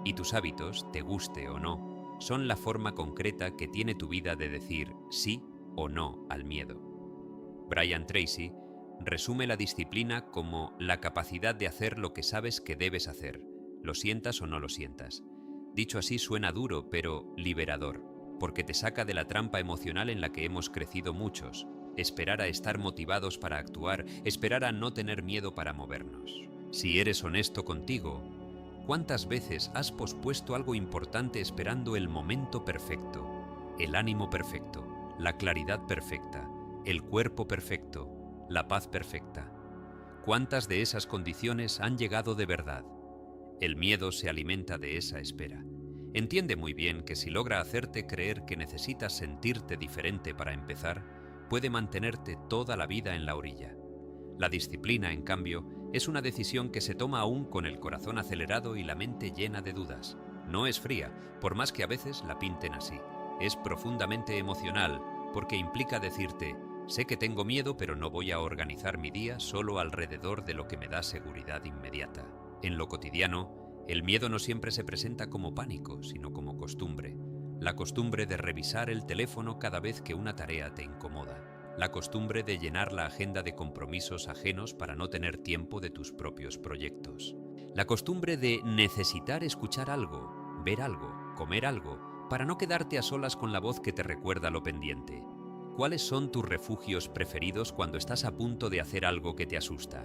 Y tus hábitos, te guste o no, son la forma concreta que tiene tu vida de decir sí o no al miedo. Brian Tracy resume la disciplina como la capacidad de hacer lo que sabes que debes hacer, lo sientas o no lo sientas. Dicho así suena duro, pero liberador, porque te saca de la trampa emocional en la que hemos crecido muchos, esperar a estar motivados para actuar, esperar a no tener miedo para movernos. Si eres honesto contigo, ¿cuántas veces has pospuesto algo importante esperando el momento perfecto, el ánimo perfecto, la claridad perfecta, el cuerpo perfecto, la paz perfecta? ¿Cuántas de esas condiciones han llegado de verdad? El miedo se alimenta de esa espera. Entiende muy bien que si logra hacerte creer que necesitas sentirte diferente para empezar, puede mantenerte toda la vida en la orilla. La disciplina, en cambio, es una decisión que se toma aún con el corazón acelerado y la mente llena de dudas. No es fría, por más que a veces la pinten así. Es profundamente emocional, porque implica decirte, Sé que tengo miedo, pero no voy a organizar mi día solo alrededor de lo que me da seguridad inmediata. En lo cotidiano, el miedo no siempre se presenta como pánico, sino como costumbre. La costumbre de revisar el teléfono cada vez que una tarea te incomoda. La costumbre de llenar la agenda de compromisos ajenos para no tener tiempo de tus propios proyectos. La costumbre de necesitar escuchar algo, ver algo, comer algo, para no quedarte a solas con la voz que te recuerda lo pendiente. ¿Cuáles son tus refugios preferidos cuando estás a punto de hacer algo que te asusta?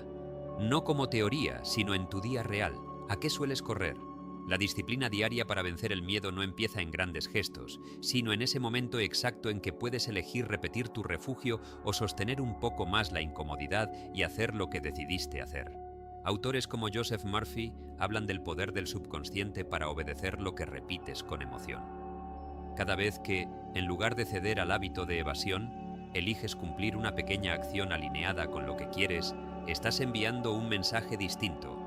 No como teoría, sino en tu día real. ¿A qué sueles correr? La disciplina diaria para vencer el miedo no empieza en grandes gestos, sino en ese momento exacto en que puedes elegir repetir tu refugio o sostener un poco más la incomodidad y hacer lo que decidiste hacer. Autores como Joseph Murphy hablan del poder del subconsciente para obedecer lo que repites con emoción. Cada vez que, en lugar de ceder al hábito de evasión, eliges cumplir una pequeña acción alineada con lo que quieres, estás enviando un mensaje distinto.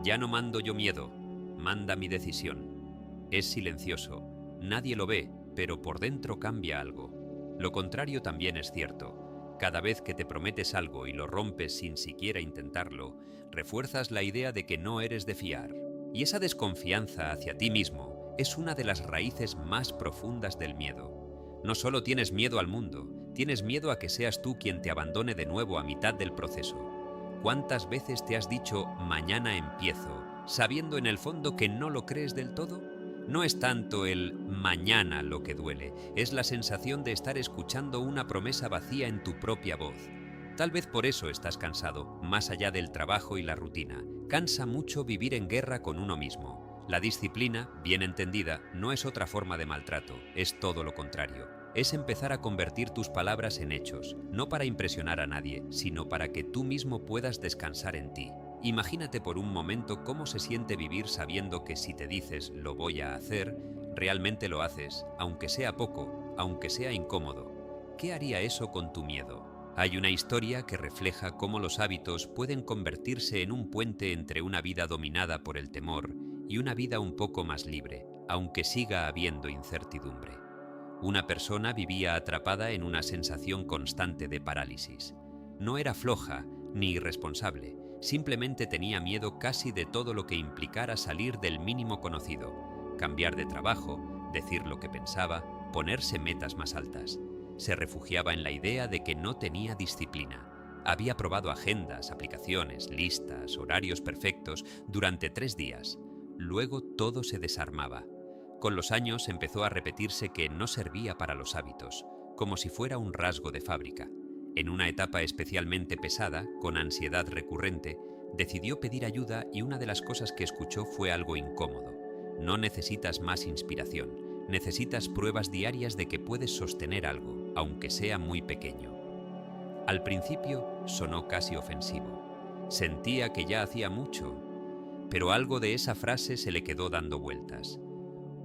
Ya no mando yo miedo, manda mi decisión. Es silencioso, nadie lo ve, pero por dentro cambia algo. Lo contrario también es cierto. Cada vez que te prometes algo y lo rompes sin siquiera intentarlo, refuerzas la idea de que no eres de fiar. Y esa desconfianza hacia ti mismo es una de las raíces más profundas del miedo. No solo tienes miedo al mundo, tienes miedo a que seas tú quien te abandone de nuevo a mitad del proceso. ¿Cuántas veces te has dicho mañana empiezo, sabiendo en el fondo que no lo crees del todo? No es tanto el mañana lo que duele, es la sensación de estar escuchando una promesa vacía en tu propia voz. Tal vez por eso estás cansado, más allá del trabajo y la rutina. Cansa mucho vivir en guerra con uno mismo. La disciplina, bien entendida, no es otra forma de maltrato, es todo lo contrario. Es empezar a convertir tus palabras en hechos, no para impresionar a nadie, sino para que tú mismo puedas descansar en ti. Imagínate por un momento cómo se siente vivir sabiendo que si te dices lo voy a hacer, realmente lo haces, aunque sea poco, aunque sea incómodo. ¿Qué haría eso con tu miedo? Hay una historia que refleja cómo los hábitos pueden convertirse en un puente entre una vida dominada por el temor y una vida un poco más libre, aunque siga habiendo incertidumbre. Una persona vivía atrapada en una sensación constante de parálisis. No era floja ni irresponsable, simplemente tenía miedo casi de todo lo que implicara salir del mínimo conocido, cambiar de trabajo, decir lo que pensaba, ponerse metas más altas. Se refugiaba en la idea de que no tenía disciplina. Había probado agendas, aplicaciones, listas, horarios perfectos durante 3 días. Luego todo se desarmaba. Con los años empezó a repetirse que no servía para los hábitos, como si fuera un rasgo de fábrica. En una etapa especialmente pesada, con ansiedad recurrente, decidió pedir ayuda y una de las cosas que escuchó fue algo incómodo. No necesitas más inspiración, necesitas pruebas diarias de que puedes sostener algo, aunque sea muy pequeño. Al principio sonó casi ofensivo. Sentía que ya hacía mucho, pero algo de esa frase se le quedó dando vueltas.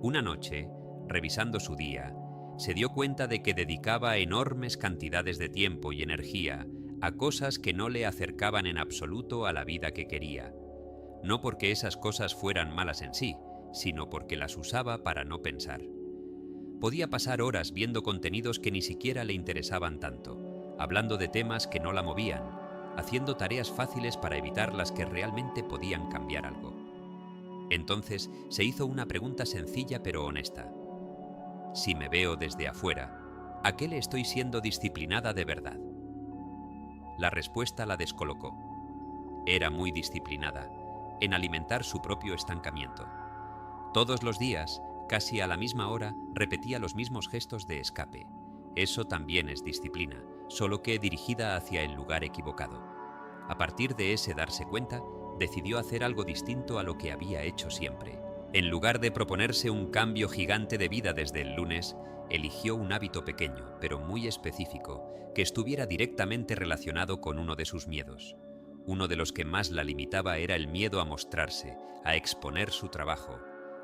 Una noche, revisando su día, se dio cuenta de que dedicaba enormes cantidades de tiempo y energía a cosas que no le acercaban en absoluto a la vida que quería. No porque esas cosas fueran malas en sí, sino porque las usaba para no pensar. Podía pasar horas viendo contenidos que ni siquiera le interesaban tanto, hablando de temas que no la movían, haciendo tareas fáciles para evitar las que realmente podían cambiar algo. Entonces se hizo una pregunta sencilla pero honesta. Si me veo desde afuera, ¿a qué le estoy siendo disciplinada de verdad? La respuesta la descolocó. Era muy disciplinada en alimentar su propio estancamiento. Todos los días, casi a la misma hora, repetía los mismos gestos de escape. Eso también es disciplina, solo que dirigida hacia el lugar equivocado. A partir de ese darse cuenta, decidió hacer algo distinto a lo que había hecho siempre. En lugar de proponerse un cambio gigante de vida desde el lunes, eligió un hábito pequeño, pero muy específico, que estuviera directamente relacionado con uno de sus miedos. Uno de los que más la limitaba era el miedo a mostrarse, a exponer su trabajo.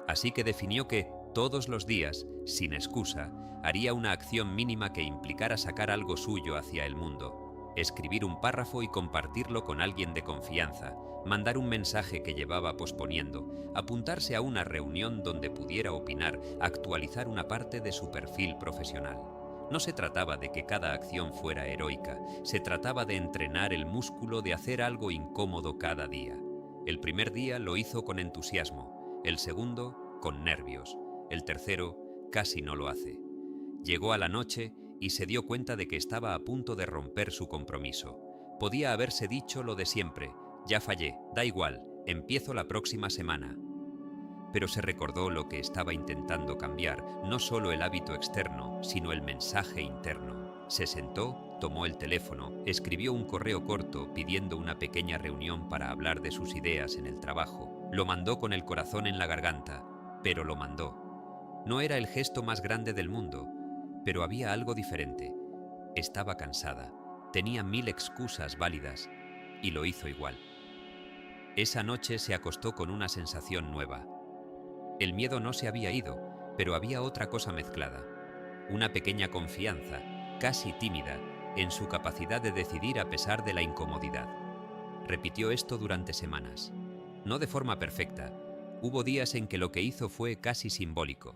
Así que definió que, todos los días, sin excusa, haría una acción mínima que implicara sacar algo suyo hacia el mundo. Escribir un párrafo y compartirlo con alguien de confianza, mandar un mensaje que llevaba posponiendo, apuntarse a una reunión donde pudiera opinar, actualizar una parte de su perfil profesional. No se trataba de que cada acción fuera heroica, se trataba de entrenar el músculo de hacer algo incómodo cada día. El primer día lo hizo con entusiasmo, el segundo con nervios, el tercero casi no lo hace. Llegó a la noche y se dio cuenta de que estaba a punto de romper su compromiso. Podía haberse dicho lo de siempre: ya fallé, da igual, empiezo la próxima semana. Pero se recordó lo que estaba intentando cambiar, no solo el hábito externo, sino el mensaje interno. Se sentó, tomó el teléfono, escribió un correo corto pidiendo una pequeña reunión para hablar de sus ideas en el trabajo. Lo mandó con el corazón en la garganta, pero lo mandó. No era el gesto más grande del mundo, pero había algo diferente. Estaba cansada, tenía 1000 excusas válidas, y lo hizo igual. Esa noche se acostó con una sensación nueva. El miedo no se había ido, pero había otra cosa mezclada. Una pequeña confianza, casi tímida, en su capacidad de decidir a pesar de la incomodidad. Repitió esto durante semanas. No de forma perfecta. Hubo días en que lo que hizo fue casi simbólico.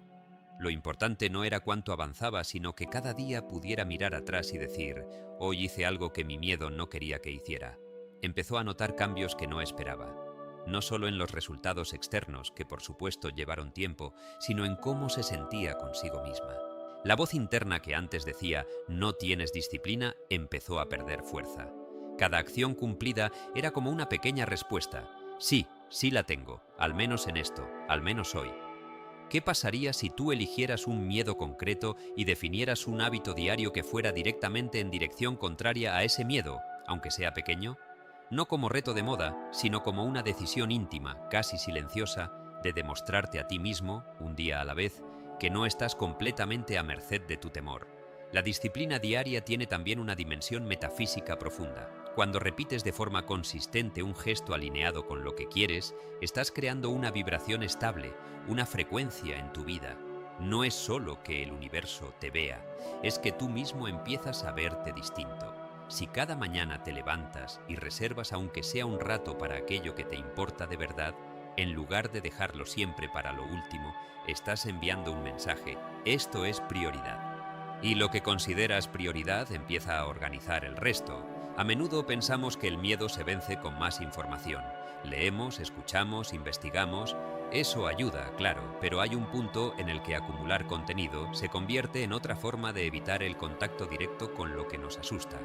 Lo importante no era cuánto avanzaba, sino que cada día pudiera mirar atrás y decir: hoy hice algo que mi miedo no quería que hiciera. Empezó a notar cambios que no esperaba. No solo en los resultados externos, que por supuesto llevaron tiempo, sino en cómo se sentía consigo misma. La voz interna que antes decía «no tienes disciplina» empezó a perder fuerza. Cada acción cumplida era como una pequeña respuesta. Sí, sí la tengo, al menos en esto, al menos hoy. ¿Qué pasaría si tú eligieras un miedo concreto y definieras un hábito diario que fuera directamente en dirección contraria a ese miedo, aunque sea pequeño? No como reto de moda, sino como una decisión íntima, casi silenciosa, de demostrarte a ti mismo, un día a la vez, que no estás completamente a merced de tu temor. La disciplina diaria tiene también una dimensión metafísica profunda. Cuando repites de forma consistente un gesto alineado con lo que quieres, estás creando una vibración estable, una frecuencia en tu vida. No es solo que el universo te vea, es que tú mismo empiezas a verte distinto. Si cada mañana te levantas y reservas aunque sea un rato para aquello que te importa de verdad, en lugar de dejarlo siempre para lo último, estás enviando un mensaje: esto es prioridad. Y lo que consideras prioridad empieza a organizar el resto. A menudo pensamos que el miedo se vence con más información. Leemos, escuchamos, investigamos. Eso ayuda, claro, pero hay un punto en el que acumular contenido se convierte en otra forma de evitar el contacto directo con lo que nos asusta.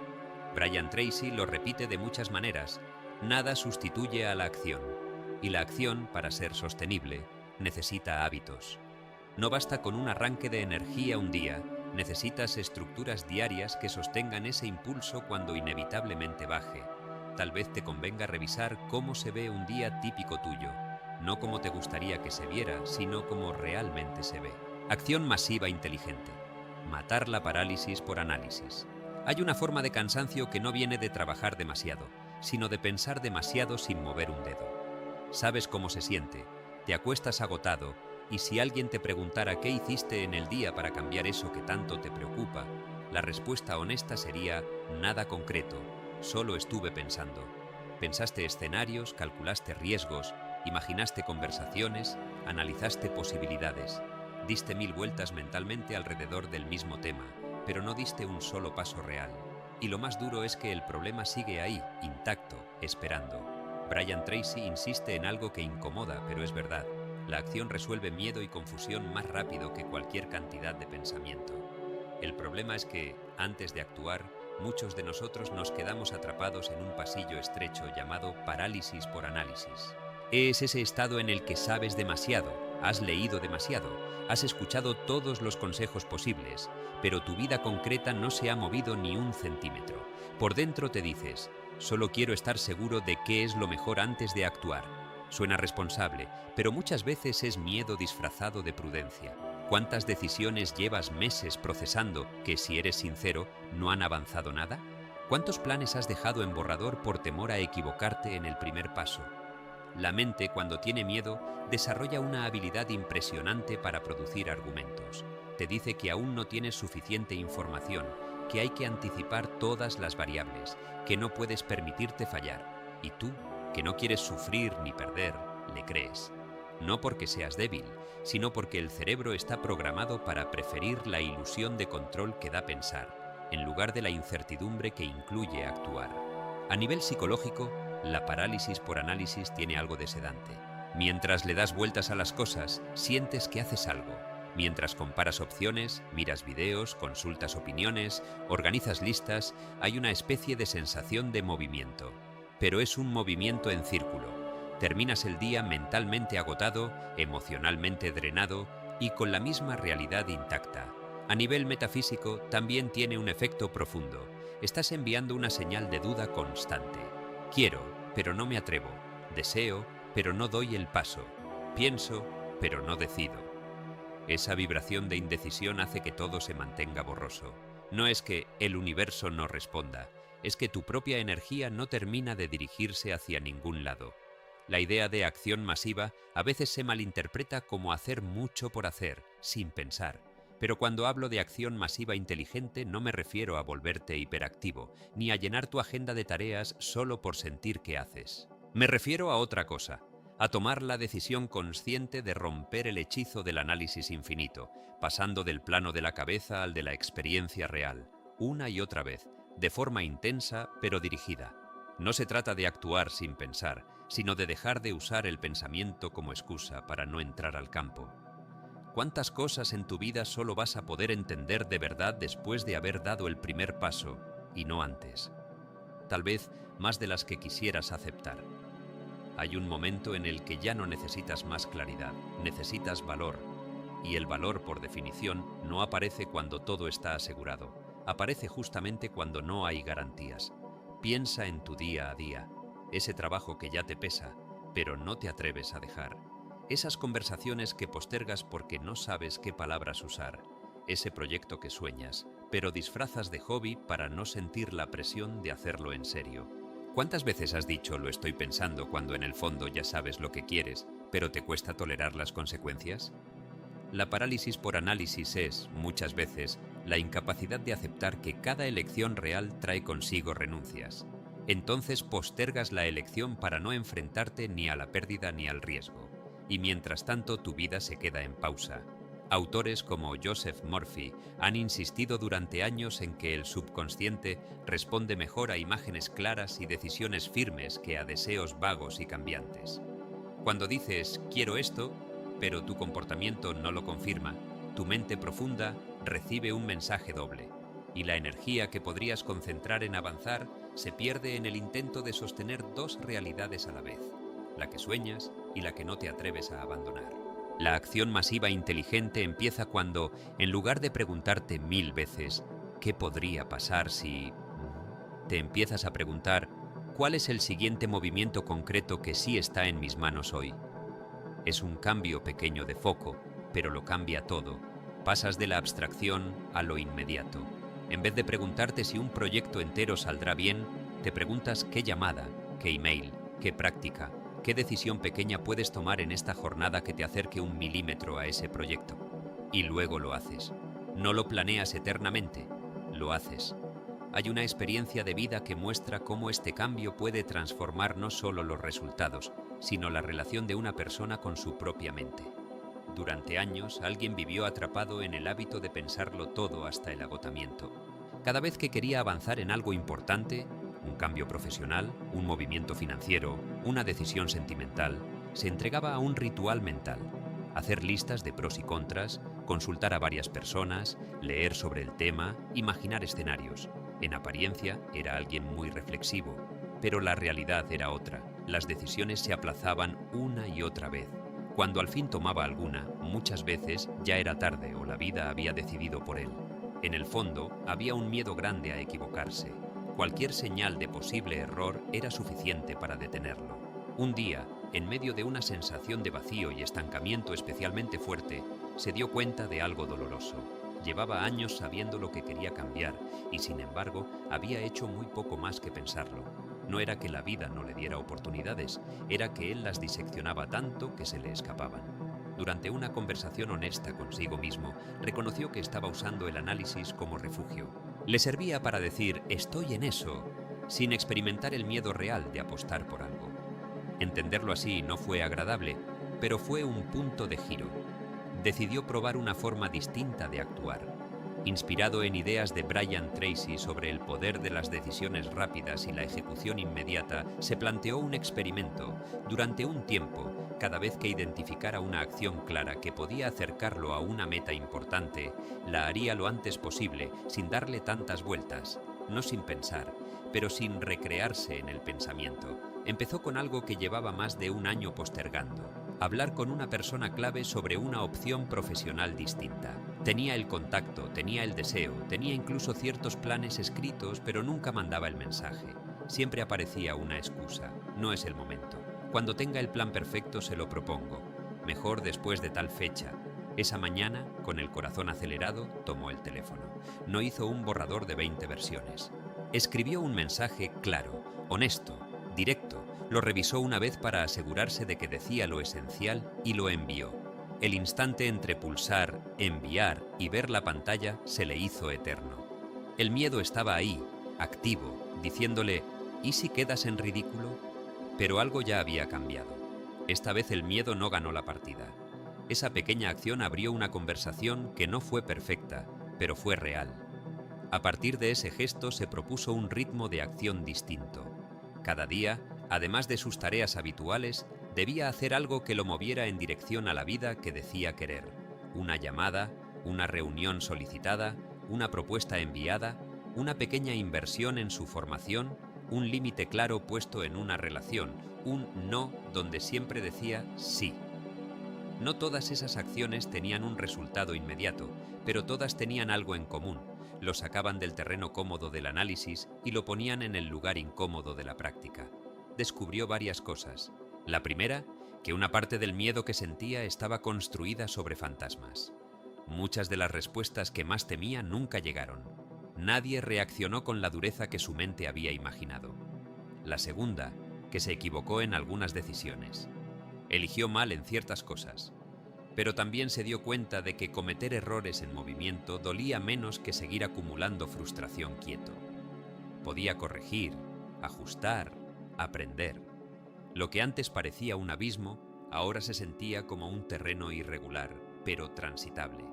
Brian Tracy lo repite de muchas maneras: nada sustituye a la acción, y la acción, para ser sostenible, necesita hábitos. No basta con un arranque de energía un día, necesitas estructuras diarias que sostengan ese impulso cuando inevitablemente baje. Tal vez te convenga revisar cómo se ve un día típico tuyo, no como te gustaría que se viera, sino como realmente se ve. Acción masiva inteligente. Matar la parálisis por análisis. Hay una forma de cansancio que no viene de trabajar demasiado, sino de pensar demasiado sin mover un dedo. Sabes cómo se siente, te acuestas agotado, y si alguien te preguntara qué hiciste en el día para cambiar eso que tanto te preocupa, la respuesta honesta sería: nada concreto, solo estuve pensando. Pensaste escenarios, calculaste riesgos, imaginaste conversaciones, analizaste posibilidades, diste 1000 vueltas mentalmente alrededor del mismo tema, pero no diste un solo paso real. Y lo más duro es que el problema sigue ahí, intacto, esperando. Brian Tracy insiste en algo que incomoda, pero es verdad. La acción resuelve miedo y confusión más rápido que cualquier cantidad de pensamiento. El problema es que, antes de actuar, muchos de nosotros nos quedamos atrapados en un pasillo estrecho llamado parálisis por análisis. Es ese estado en el que sabes demasiado, has leído demasiado, has escuchado todos los consejos posibles, pero tu vida concreta no se ha movido ni un centímetro. Por dentro te dices: solo quiero estar seguro de qué es lo mejor antes de actuar. Suena responsable, pero muchas veces es miedo disfrazado de prudencia. ¿Cuántas decisiones llevas meses procesando que, si eres sincero, no han avanzado nada? ¿Cuántos planes has dejado en borrador por temor a equivocarte en el primer paso? La mente, cuando tiene miedo, desarrolla una habilidad impresionante para producir argumentos. Te dice que aún no tienes suficiente información, que hay que anticipar todas las variables, que no puedes permitirte fallar. Y tú, que no quieres sufrir ni perder, le crees. no porque seas débil, sino porque el cerebro está programado para preferir la ilusión de control que da pensar, en lugar de la incertidumbre que incluye actuar. A nivel psicológico, la parálisis por análisis tiene algo de sedante. Mientras le das vueltas a las cosas, sientes que haces algo. Mientras comparas opciones, miras videos, consultas opiniones, organizas listas, hay una especie de sensación de movimiento. Pero es un movimiento en círculo. Terminas el día mentalmente agotado, emocionalmente drenado y con la misma realidad intacta. A nivel metafísico, también tiene un efecto profundo. Estás enviando una señal de duda constante. Quiero, pero no me atrevo. Deseo, pero no doy el paso. Pienso, pero no decido. Esa vibración de indecisión hace que todo se mantenga borroso. No es que el universo no responda, es que tu propia energía no termina de dirigirse hacia ningún lado. La idea de acción masiva a veces se malinterpreta como hacer mucho por hacer, sin pensar. Pero cuando hablo de acción masiva inteligente no me refiero a volverte hiperactivo, ni a llenar tu agenda de tareas solo por sentir que haces. Me refiero a otra cosa, a tomar la decisión consciente de romper el hechizo del análisis infinito, pasando del plano de la cabeza al de la experiencia real, una y otra vez, de forma intensa pero dirigida. No se trata de actuar sin pensar, sino de dejar de usar el pensamiento como excusa para no entrar al campo. ¿Cuántas cosas en tu vida solo vas a poder entender de verdad después de haber dado el primer paso y no antes? Tal vez más de las que quisieras aceptar. Hay un momento en el que ya no necesitas más claridad, necesitas valor. Y el valor, por definición, no aparece cuando todo está asegurado. Aparece justamente cuando no hay garantías. Piensa en tu día a día, ese trabajo que ya te pesa, pero no te atreves a dejar. Esas conversaciones que postergas porque no sabes qué palabras usar. Ese proyecto que sueñas, pero disfrazas de hobby para no sentir la presión de hacerlo en serio. ¿Cuántas veces has dicho lo estoy pensando cuando en el fondo ya sabes lo que quieres, pero te cuesta tolerar las consecuencias? La parálisis por análisis es, muchas veces, la incapacidad de aceptar que cada elección real trae consigo renuncias. Entonces postergas la elección para no enfrentarte ni a la pérdida ni al riesgo. Y mientras tanto tu vida se queda en pausa. Autores como Joseph Murphy han insistido durante años en que el subconsciente responde mejor a imágenes claras y decisiones firmes que a deseos vagos y cambiantes. Cuando dices «quiero esto», pero tu comportamiento no lo confirma, tu mente profunda recibe un mensaje doble, y la energía que podrías concentrar en avanzar se pierde en el intento de sostener dos realidades a la vez, la que sueñas y la que no te atreves a abandonar. La acción masiva inteligente empieza cuando, en lugar de preguntarte 1000 veces ¿qué podría pasar si...?, te empiezas a preguntar ¿cuál es el siguiente movimiento concreto que sí está en mis manos hoy? Es un cambio pequeño de foco, pero lo cambia todo. Pasas de la abstracción a lo inmediato. En vez de preguntarte si un proyecto entero saldrá bien, te preguntas qué llamada, qué email, qué práctica, qué decisión pequeña puedes tomar en esta jornada que te acerque 1 milímetro a ese proyecto. Y luego lo haces. No lo planeas eternamente, lo haces. Hay una experiencia de vida que muestra cómo este cambio puede transformar no solo los resultados, sino la relación de una persona con su propia mente. Durante años, alguien vivió atrapado en el hábito de pensarlo todo hasta el agotamiento. Cada vez que quería avanzar en algo importante, un cambio profesional, un movimiento financiero, una decisión sentimental, se entregaba a un ritual mental. Hacer listas de pros y contras, consultar a varias personas, leer sobre el tema, imaginar escenarios. En apariencia era alguien muy reflexivo, pero la realidad era otra. Las decisiones se aplazaban una y otra vez. Cuando al fin tomaba alguna, muchas veces ya era tarde o la vida había decidido por él. En el fondo, había un miedo grande a equivocarse. Cualquier señal de posible error era suficiente para detenerlo. Un día, en medio de una sensación de vacío y estancamiento especialmente fuerte, se dio cuenta de algo doloroso. Llevaba años sabiendo lo que quería cambiar y, sin embargo, había hecho muy poco más que pensarlo. No era que la vida no le diera oportunidades, era que él las diseccionaba tanto que se le escapaban. Durante una conversación honesta consigo mismo, reconoció que estaba usando el análisis como refugio. Le servía para decir «estoy en eso», sin experimentar el miedo real de apostar por algo. Entenderlo así no fue agradable, pero fue un punto de giro. Decidió probar una forma distinta de actuar. Inspirado en ideas de Brian Tracy sobre el poder de las decisiones rápidas y la ejecución inmediata, se planteó un experimento. Durante un tiempo, cada vez que identificara una acción clara que podía acercarlo a una meta importante, la haría lo antes posible, sin darle tantas vueltas, no sin pensar, pero sin recrearse en el pensamiento. Empezó con algo que llevaba más de un año postergando: hablar con una persona clave sobre una opción profesional distinta. Tenía el contacto, tenía el deseo, tenía incluso ciertos planes escritos, pero nunca mandaba el mensaje. Siempre aparecía una excusa: no es el momento. Cuando tenga el plan perfecto se lo propongo. Mejor después de tal fecha. Esa mañana, con el corazón acelerado, tomó el teléfono. No hizo un borrador de 20 versiones. Escribió un mensaje claro, honesto, directo. Lo revisó una vez para asegurarse de que decía lo esencial y lo envió. El instante entre pulsar, enviar y ver la pantalla se le hizo eterno. El miedo estaba ahí, activo, diciéndole: ¿y si quedas en ridículo? Pero algo ya había cambiado. Esta vez el miedo no ganó la partida. Esa pequeña acción abrió una conversación que no fue perfecta, pero fue real. A partir de ese gesto se propuso un ritmo de acción distinto. Cada día, además de sus tareas habituales, debía hacer algo que lo moviera en dirección a la vida que decía querer. Una llamada, una reunión solicitada, una propuesta enviada, una pequeña inversión en su formación, un límite claro puesto en una relación, un no donde siempre decía sí. No todas esas acciones tenían un resultado inmediato, pero todas tenían algo en común: lo sacaban del terreno cómodo del análisis y lo ponían en el lugar incómodo de la práctica. Descubrió varias cosas. La primera, que una parte del miedo que sentía estaba construida sobre fantasmas. Muchas de las respuestas que más temía nunca llegaron. Nadie reaccionó con la dureza que su mente había imaginado. La segunda, que se equivocó en algunas decisiones. Eligió mal en ciertas cosas. Pero también se dio cuenta de que cometer errores en movimiento dolía menos que seguir acumulando frustración quieto. Podía corregir, ajustar, aprender. Lo que antes parecía un abismo, ahora se sentía como un terreno irregular, pero transitable.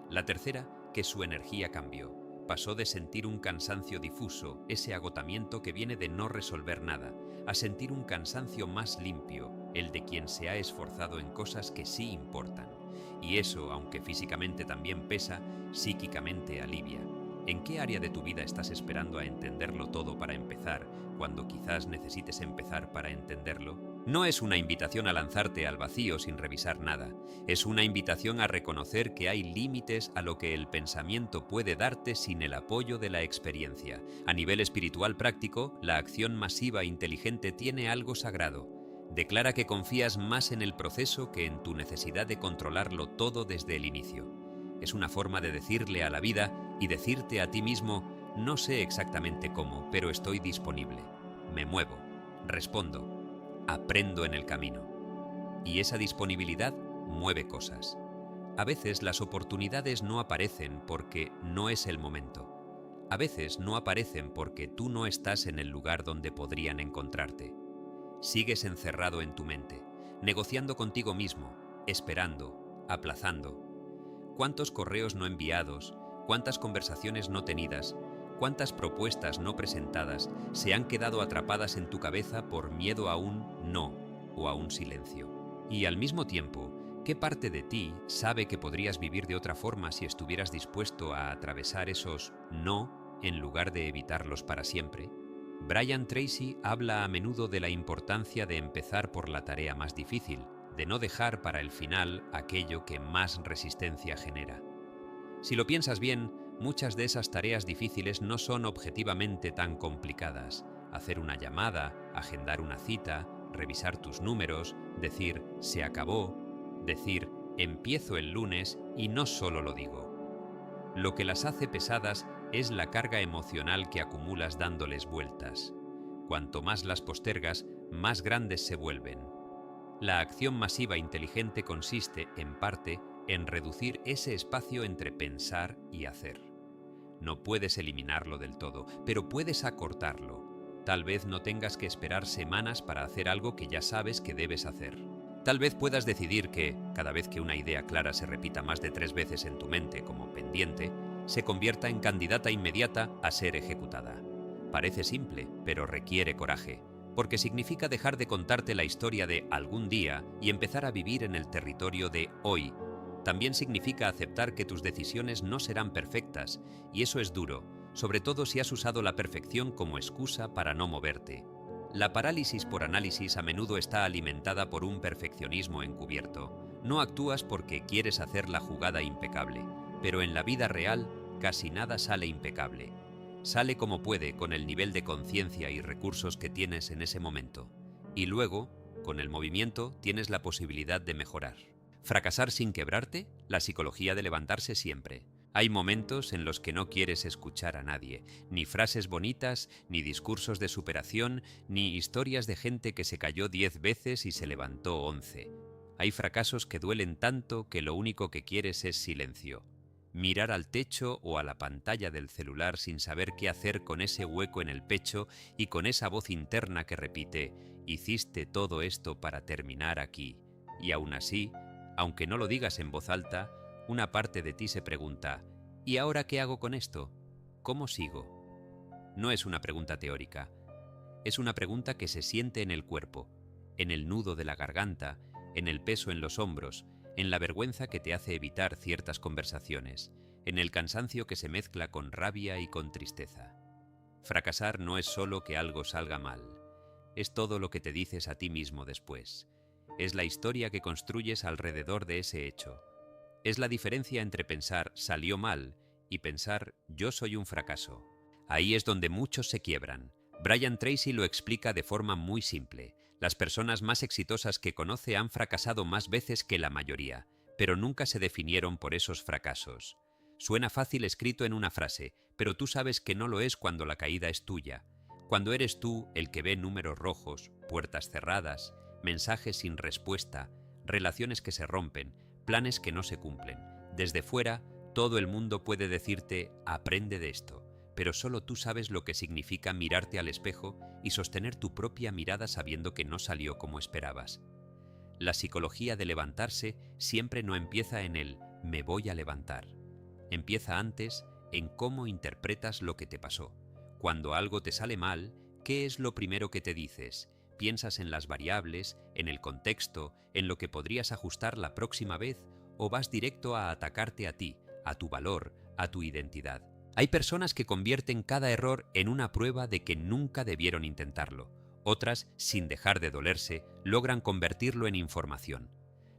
La tercera, que su energía cambió. Pasó de sentir un cansancio difuso, ese agotamiento que viene de no resolver nada, a sentir un cansancio más limpio, el de quien se ha esforzado en cosas que sí importan. Y eso, aunque físicamente también pesa, psíquicamente alivia. ¿En qué área de tu vida estás esperando a entenderlo todo para empezar, cuando quizás necesites empezar para entenderlo? No es una invitación a lanzarte al vacío sin revisar nada. Es una invitación a reconocer que hay límites a lo que el pensamiento puede darte sin el apoyo de la experiencia. A nivel espiritual práctico, la acción masiva inteligente tiene algo sagrado. Declara que confías más en el proceso que en tu necesidad de controlarlo todo desde el inicio. Es una forma de decirle a la vida y decirte a ti mismo: no sé exactamente cómo, pero estoy disponible. Me muevo, respondo, aprendo en el camino. Y esa disponibilidad mueve cosas. A veces las oportunidades no aparecen porque no es el momento. A veces no aparecen porque tú no estás en el lugar donde podrían encontrarte. Sigues encerrado en tu mente, negociando contigo mismo, esperando, aplazando. ¿Cuántos correos no enviados, cuántas conversaciones no tenidas, cuántas propuestas no presentadas se han quedado atrapadas en tu cabeza por miedo a un no o a un silencio? Y al mismo tiempo, ¿qué parte de ti sabe que podrías vivir de otra forma si estuvieras dispuesto a atravesar esos no en lugar de evitarlos para siempre? Brian Tracy habla a menudo de la importancia de empezar por la tarea más difícil, de no dejar para el final aquello que más resistencia genera. Si lo piensas bien, muchas de esas tareas difíciles no son objetivamente tan complicadas. Hacer una llamada, agendar una cita, revisar tus números, decir "se acabó", decir "empiezo el lunes" y no solo lo digo. Lo que las hace pesadas es la carga emocional que acumulas dándoles vueltas. Cuanto más las postergas, más grandes se vuelven. La acción masiva inteligente consiste, en parte, en reducir ese espacio entre pensar y hacer. No puedes eliminarlo del todo, pero puedes acortarlo. Tal vez no tengas que esperar semanas para hacer algo que ya sabes que debes hacer. Tal vez puedas decidir que, cada vez que una idea clara se repita más de 3 veces en tu mente como pendiente, se convierta en candidata inmediata a ser ejecutada. Parece simple, pero requiere coraje, porque significa dejar de contarte la historia de algún día y empezar a vivir en el territorio de hoy. También significa aceptar que tus decisiones no serán perfectas, y eso es duro, sobre todo si has usado la perfección como excusa para no moverte. La parálisis por análisis a menudo está alimentada por un perfeccionismo encubierto. No actúas porque quieres hacer la jugada impecable, pero en la vida real casi nada sale impecable. Sale como puede con el nivel de conciencia y recursos que tienes en ese momento. Y luego, con el movimiento, tienes la posibilidad de mejorar. ¿Fracasar sin quebrarte? La psicología de levantarse siempre. Hay momentos en los que no quieres escuchar a nadie, ni frases bonitas, ni discursos de superación, ni historias de gente que se cayó 10 veces y se levantó 11. Hay fracasos que duelen tanto que lo único que quieres es silencio. Mirar al techo o a la pantalla del celular sin saber qué hacer con ese hueco en el pecho y con esa voz interna que repite: hiciste todo esto para terminar aquí. Y aún así, aunque no lo digas en voz alta, una parte de ti se pregunta: ¿y ahora qué hago con esto? ¿Cómo sigo? No es una pregunta teórica. Es una pregunta que se siente en el cuerpo, en el nudo de la garganta, en el peso en los hombros, en la vergüenza que te hace evitar ciertas conversaciones, en el cansancio que se mezcla con rabia y con tristeza. Fracasar no es solo que algo salga mal. Es todo lo que te dices a ti mismo después. Es la historia que construyes alrededor de ese hecho. Es la diferencia entre pensar salió mal y pensar yo soy un fracaso. Ahí es donde muchos se quiebran. Brian Tracy lo explica de forma muy simple. Las personas más exitosas que conoce han fracasado más veces que la mayoría, pero nunca se definieron por esos fracasos. Suena fácil escrito en una frase, pero tú sabes que no lo es cuando la caída es tuya. Cuando eres tú el que ve números rojos, puertas cerradas, mensajes sin respuesta, relaciones que se rompen, planes que no se cumplen. Desde fuera, todo el mundo puede decirte: aprende de esto, pero solo tú sabes lo que significa mirarte al espejo y sostener tu propia mirada sabiendo que no salió como esperabas. La psicología de levantarse siempre no empieza en el me voy a levantar. Empieza antes en cómo interpretas lo que te pasó. Cuando algo te sale mal, ¿qué es lo primero que te dices? ¿Piensas en las variables, en el contexto, en lo que podrías ajustar la próxima vez, o vas directo a atacarte a ti, a tu valor, a tu identidad? Hay personas que convierten cada error en una prueba de que nunca debieron intentarlo. Otras, sin dejar de dolerse, logran convertirlo en información.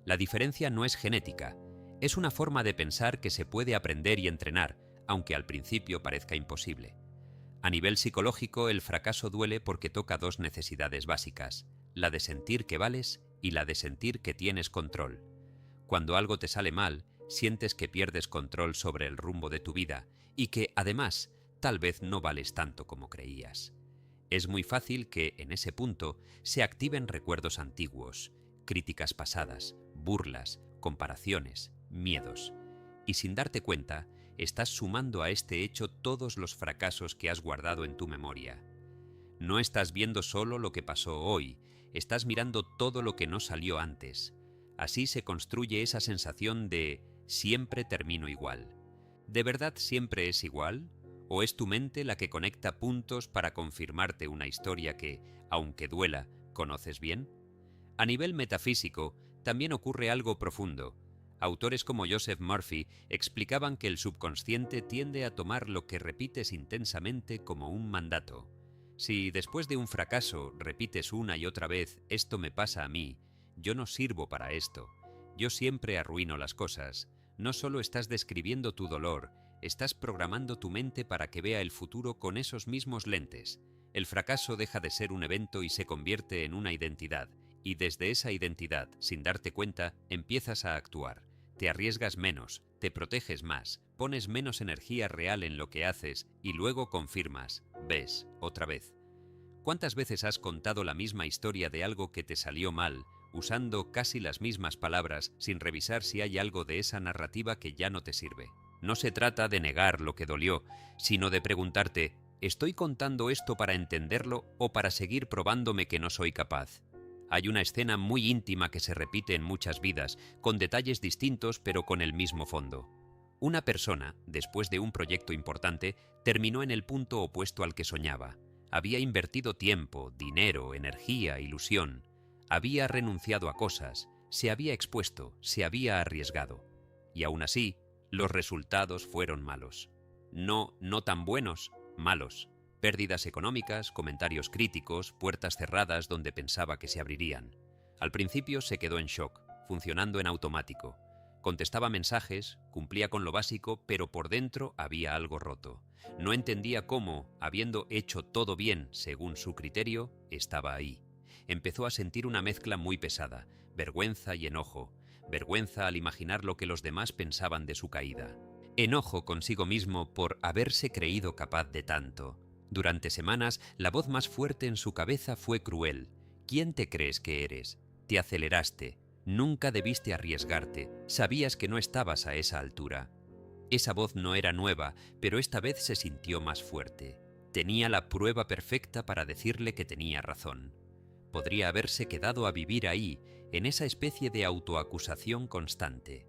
La diferencia no es genética, es una forma de pensar que se puede aprender y entrenar, aunque al principio parezca imposible. A nivel psicológico, el fracaso duele porque toca dos necesidades básicas: la de sentir que vales y la de sentir que tienes control. Cuando algo te sale mal, sientes que pierdes control sobre el rumbo de tu vida y que, además, tal vez no vales tanto como creías. Es muy fácil que, en ese punto, se activen recuerdos antiguos, críticas pasadas, burlas, comparaciones, miedos. Y sin darte cuenta, estás sumando a este hecho todos los fracasos que has guardado en tu memoria. No estás viendo solo lo que pasó hoy, estás mirando todo lo que no salió antes. Así se construye esa sensación de siempre termino igual. ¿De verdad siempre es igual? ¿O es tu mente la que conecta puntos para confirmarte una historia que, aunque duela, conoces bien? A nivel metafísico, también ocurre algo profundo. Autores como Joseph Murphy explicaban que el subconsciente tiende a tomar lo que repites intensamente como un mandato. Si después de un fracaso repites una y otra vez «esto me pasa a mí», «yo no sirvo para esto», «yo siempre arruino las cosas», no solo estás describiendo tu dolor, estás programando tu mente para que vea el futuro con esos mismos lentes. El fracaso deja de ser un evento y se convierte en una identidad, y desde esa identidad, sin darte cuenta, empiezas a actuar. Te arriesgas menos, te proteges más, pones menos energía real en lo que haces y luego confirmas, ves, otra vez. ¿Cuántas veces has contado la misma historia de algo que te salió mal, usando casi las mismas palabras sin revisar si hay algo de esa narrativa que ya no te sirve? No se trata de negar lo que dolió, sino de preguntarte, ¿estoy contando esto para entenderlo o para seguir probándome que no soy capaz? Hay una escena muy íntima que se repite en muchas vidas, con detalles distintos pero con el mismo fondo. Una persona, después de un proyecto importante, terminó en el punto opuesto al que soñaba. Había invertido tiempo, dinero, energía, ilusión. Había renunciado a cosas, se había expuesto, se había arriesgado. Y aún así, los resultados fueron malos. No tan buenos, malos. Pérdidas económicas, comentarios críticos, puertas cerradas donde pensaba que se abrirían. Al principio se quedó en shock, funcionando en automático. Contestaba mensajes, cumplía con lo básico, pero por dentro había algo roto. No entendía cómo, habiendo hecho todo bien según su criterio, estaba ahí. Empezó a sentir una mezcla muy pesada, vergüenza y enojo. Vergüenza al imaginar lo que los demás pensaban de su caída. Enojo consigo mismo por haberse creído capaz de tanto. Durante semanas, la voz más fuerte en su cabeza fue cruel. ¿Quién te crees que eres? Te aceleraste. Nunca debiste arriesgarte. Sabías que no estabas a esa altura. Esa voz no era nueva, pero esta vez se sintió más fuerte. Tenía la prueba perfecta para decirle que tenía razón. Podría haberse quedado a vivir ahí, en esa especie de autoacusación constante.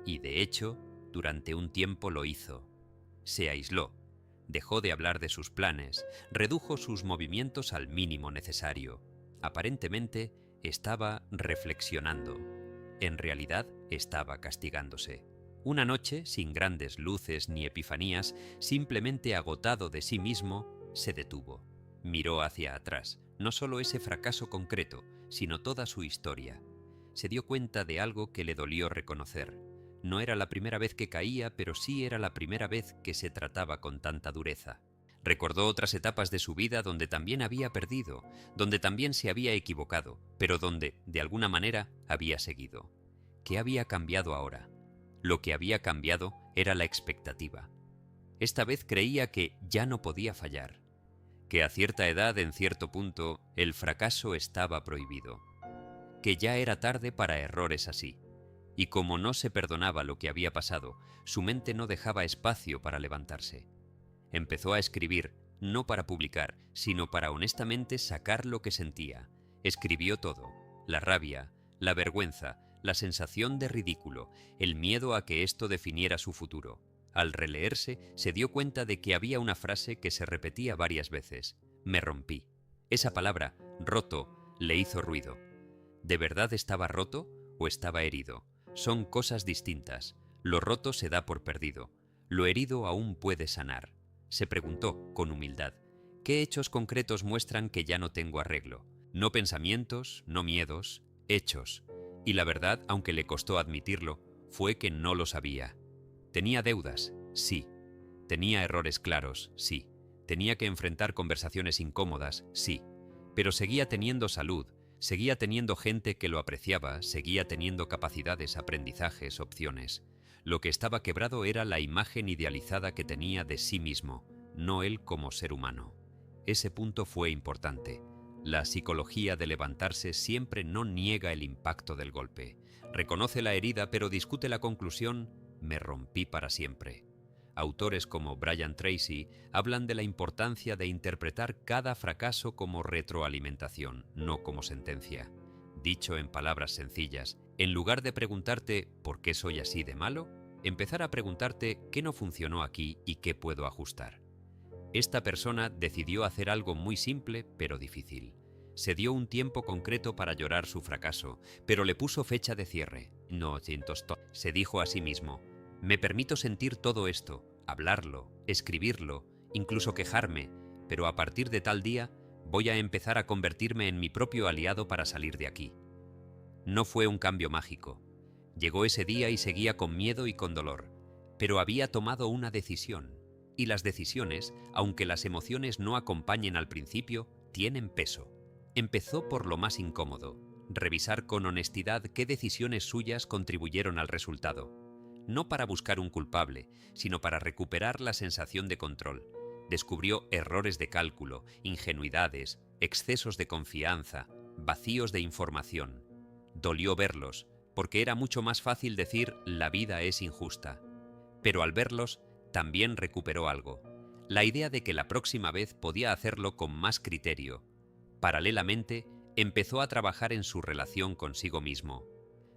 Y de hecho, durante un tiempo lo hizo. Se aisló. Dejó de hablar de sus planes, redujo sus movimientos al mínimo necesario. Aparentemente, estaba reflexionando. En realidad, estaba castigándose. Una noche, sin grandes luces ni epifanías, simplemente agotado de sí mismo, se detuvo. Miró hacia atrás, no solo ese fracaso concreto, sino toda su historia. Se dio cuenta de algo que le dolió reconocer. No era la primera vez que caía, pero sí era la primera vez que se trataba con tanta dureza. Recordó otras etapas de su vida donde también había perdido, donde también se había equivocado, pero donde, de alguna manera, había seguido. ¿Qué había cambiado ahora? Lo que había cambiado era la expectativa. Esta vez creía que ya no podía fallar, que a cierta edad, en cierto punto, el fracaso estaba prohibido, que ya era tarde para errores así. Y como no se perdonaba lo que había pasado, su mente no dejaba espacio para levantarse. Empezó a escribir, no para publicar, sino para honestamente sacar lo que sentía. Escribió todo: la rabia, la vergüenza, la sensación de ridículo, el miedo a que esto definiera su futuro. Al releerse, se dio cuenta de que había una frase que se repetía varias veces: me rompí. Esa palabra, roto, le hizo ruido. ¿De verdad estaba roto o estaba herido? Son cosas distintas. Lo roto se da por perdido. Lo herido aún puede sanar. Se preguntó, con humildad, ¿qué hechos concretos muestran que ya no tengo arreglo? No pensamientos, no miedos, hechos. Y la verdad, aunque le costó admitirlo, fue que no lo sabía. Tenía deudas, sí. Tenía errores claros, sí. Tenía que enfrentar conversaciones incómodas, sí. Pero seguía teniendo salud, seguía teniendo gente que lo apreciaba, seguía teniendo capacidades, aprendizajes, opciones. Lo que estaba quebrado era la imagen idealizada que tenía de sí mismo, no él como ser humano. Ese punto fue importante. La psicología de levantarse siempre no niega el impacto del golpe. Reconoce la herida, pero discute la conclusión: me rompí para siempre. Autores como Brian Tracy hablan de la importancia de interpretar cada fracaso como retroalimentación, no como sentencia. Dicho en palabras sencillas, en lugar de preguntarte ¿por qué soy así de malo?, empezar a preguntarte ¿qué no funcionó aquí y qué puedo ajustar? Esta persona decidió hacer algo muy simple pero difícil. Se dio un tiempo concreto para llorar su fracaso, pero le puso fecha de cierre. No, se dijo a sí mismo: me permito sentir todo esto, hablarlo, escribirlo, incluso quejarme, pero a partir de tal día voy a empezar a convertirme en mi propio aliado para salir de aquí. No fue un cambio mágico. Llegó ese día y seguía con miedo y con dolor, pero había tomado una decisión. Y las decisiones, aunque las emociones no acompañen al principio, tienen peso. Empezó por lo más incómodo: revisar con honestidad qué decisiones suyas contribuyeron al resultado. No para buscar un culpable, sino para recuperar la sensación de control. Descubrió errores de cálculo, ingenuidades, excesos de confianza, vacíos de información. Dolió verlos, porque era mucho más fácil decir la vida es injusta. Pero al verlos, también recuperó algo: la idea de que la próxima vez podía hacerlo con más criterio. Paralelamente, Empezó a trabajar en su relación consigo mismo.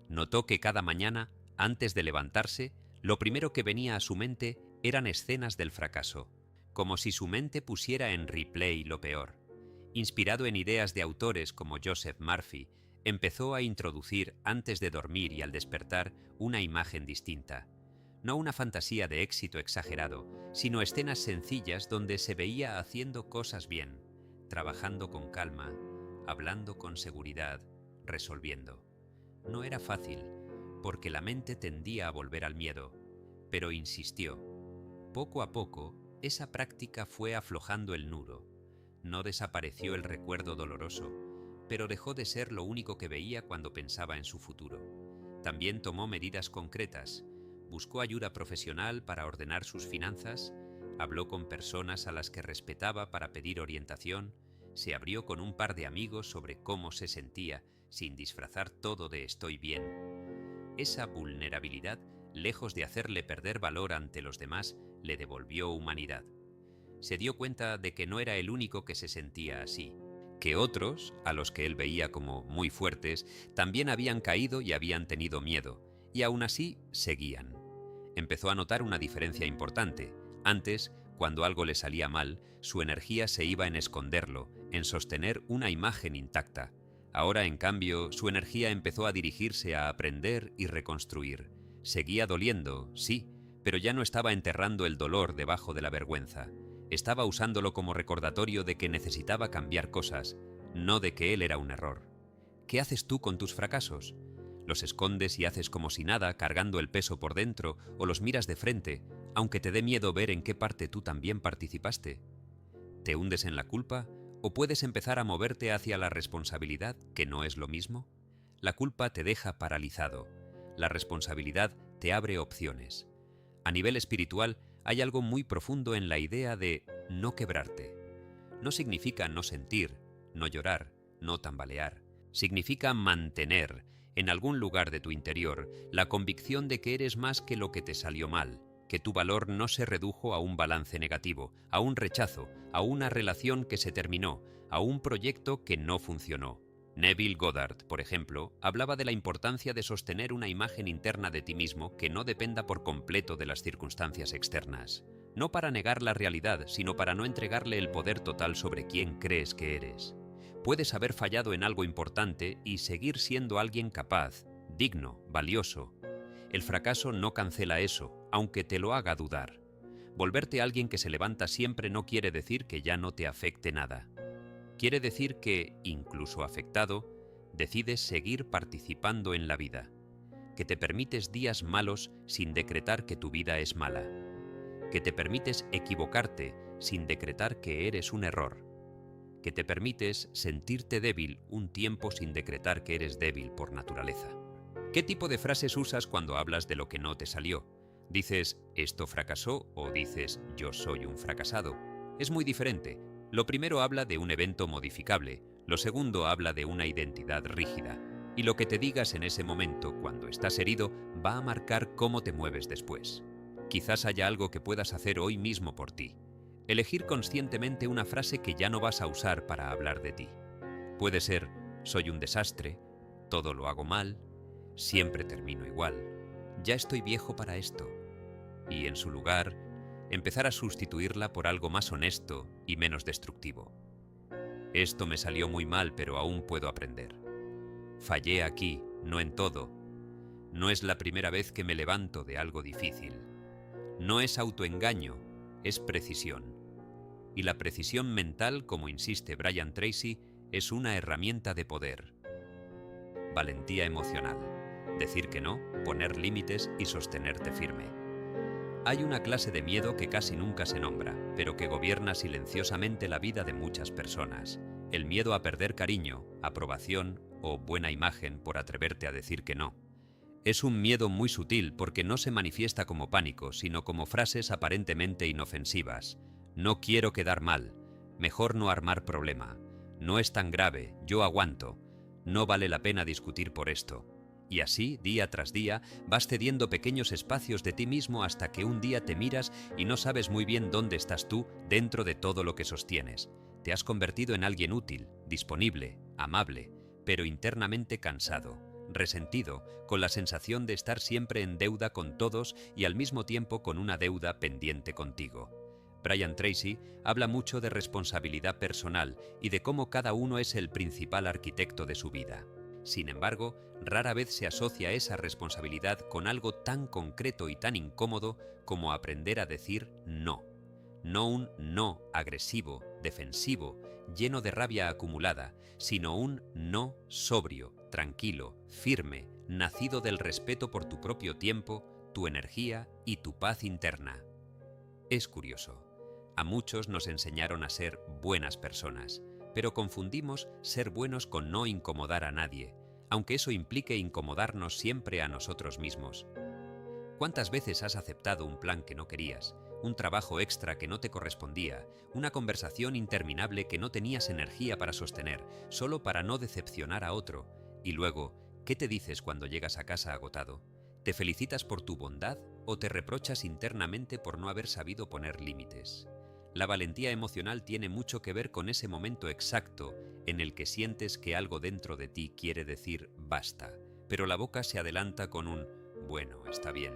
Notó que cada mañana, antes de levantarse, lo primero que venía a su mente eran escenas del fracaso, como si su mente pusiera en replay lo peor. Inspirado en ideas de autores como Joseph Murphy, empezó a introducir antes de dormir y al despertar una imagen distinta. No una fantasía de éxito exagerado, sino escenas sencillas donde se veía haciendo cosas bien, trabajando con calma, hablando con seguridad, resolviendo. No era fácil, porque la mente tendía a volver al miedo, pero insistió. Poco a poco, esa práctica fue aflojando el nudo. No desapareció el recuerdo doloroso, pero dejó de ser lo único que veía cuando pensaba en su futuro. También tomó medidas concretas, buscó ayuda profesional para ordenar sus finanzas, habló con personas a las que respetaba para pedir orientación, se abrió con un par de amigos sobre cómo se sentía, sin disfrazar todo de estoy bien. Esa vulnerabilidad, lejos de hacerle perder valor ante los demás, le devolvió humanidad. Se dio cuenta de que no era el único que se sentía así, que otros, a los que él veía como muy fuertes, también habían caído y habían tenido miedo, y aún así seguían. Empezó a notar una diferencia importante. Antes, cuando algo le salía mal, su energía se iba en esconderlo, en sostener una imagen intacta. Ahora, en cambio, su energía empezó a dirigirse a aprender y reconstruir. Seguía doliendo, sí, pero ya no estaba enterrando el dolor debajo de la vergüenza. Estaba usándolo como recordatorio de que necesitaba cambiar cosas, no de que él era un error. ¿Qué haces tú con tus fracasos? ¿Los escondes y haces como si nada, cargando el peso por dentro, o los miras de frente, aunque te dé miedo ver en qué parte tú también participaste? ¿Te hundes en la culpa o puedes empezar a moverte hacia la responsabilidad, que no es lo mismo? La culpa te deja paralizado. La responsabilidad te abre opciones. A nivel espiritual, hay algo muy profundo en la idea de no quebrarte. No significa no sentir, no llorar, no tambalear. Significa mantener, en algún lugar de tu interior, la convicción de que eres más que lo que te salió mal, que tu valor no se redujo a un balance negativo, a un rechazo, a una relación que se terminó, a un proyecto que no funcionó. Neville Goddard, por ejemplo, hablaba de la importancia de sostener una imagen interna de ti mismo que no dependa por completo de las circunstancias externas. No para negar la realidad, sino para no entregarle el poder total sobre quién crees que eres. Puedes haber fallado en algo importante y seguir siendo alguien capaz, digno, valioso. El fracaso no cancela eso, aunque te lo haga dudar. Volverte alguien que se levanta siempre no quiere decir que ya no te afecte nada. Quiere decir que, incluso afectado, decides seguir participando en la vida, que te permites días malos sin decretar que tu vida es mala, que te permites equivocarte sin decretar que eres un error, que te permites sentirte débil un tiempo sin decretar que eres débil por naturaleza. ¿Qué tipo de frases usas cuando hablas de lo que no te salió? ¿Dices esto fracasó o dices yo soy un fracasado? Es muy diferente. Lo primero habla de un evento modificable, lo segundo habla de una identidad rígida. Y lo que te digas en ese momento, cuando estás herido, va a marcar cómo te mueves después. Quizás haya algo que puedas hacer hoy mismo por ti. Elegir conscientemente una frase que ya no vas a usar para hablar de ti. Puede ser, soy un desastre, todo lo hago mal, siempre termino igual, ya estoy viejo para esto. Y en su lugar, empezar a sustituirla por algo más honesto y menos destructivo. Esto me salió muy mal, pero aún puedo aprender. Fallé aquí, no en todo. No es la primera vez que me levanto de algo difícil. No es autoengaño, es precisión. Y la precisión mental, como insiste Brian Tracy, es una herramienta de poder. Valentía emocional. Decir que no, poner límites y sostenerte firme. Hay una clase de miedo que casi nunca se nombra, pero que gobierna silenciosamente la vida de muchas personas. El miedo a perder cariño, aprobación o buena imagen por atreverte a decir que no. Es un miedo muy sutil porque no se manifiesta como pánico, sino como frases aparentemente inofensivas. No quiero quedar mal. Mejor no armar problema. No es tan grave, yo aguanto. No vale la pena discutir por esto. Y así, día tras día, vas cediendo pequeños espacios de ti mismo hasta que un día te miras y no sabes muy bien dónde estás tú dentro de todo lo que sostienes. Te has convertido en alguien útil, disponible, amable, pero internamente cansado, resentido, con la sensación de estar siempre en deuda con todos y al mismo tiempo con una deuda pendiente contigo. Brian Tracy habla mucho de responsabilidad personal y de cómo cada uno es el principal arquitecto de su vida. Sin embargo, rara vez se asocia esa responsabilidad con algo tan concreto y tan incómodo como aprender a decir no. No un no agresivo, defensivo, lleno de rabia acumulada, sino un no sobrio, tranquilo, firme, nacido del respeto por tu propio tiempo, tu energía y tu paz interna. Es curioso. A muchos nos enseñaron a ser buenas personas, pero confundimos ser buenos con no incomodar a nadie, aunque eso implique incomodarnos siempre a nosotros mismos. ¿Cuántas veces has aceptado un plan que no querías, un trabajo extra que no te correspondía, una conversación interminable que no tenías energía para sostener, solo para no decepcionar a otro? Y luego, ¿qué te dices cuando llegas a casa agotado? ¿Te felicitas por tu bondad o te reprochas internamente por no haber sabido poner límites? La valentía emocional tiene mucho que ver con ese momento exacto en el que sientes que algo dentro de ti quiere decir basta, pero la boca se adelanta con un bueno, está bien.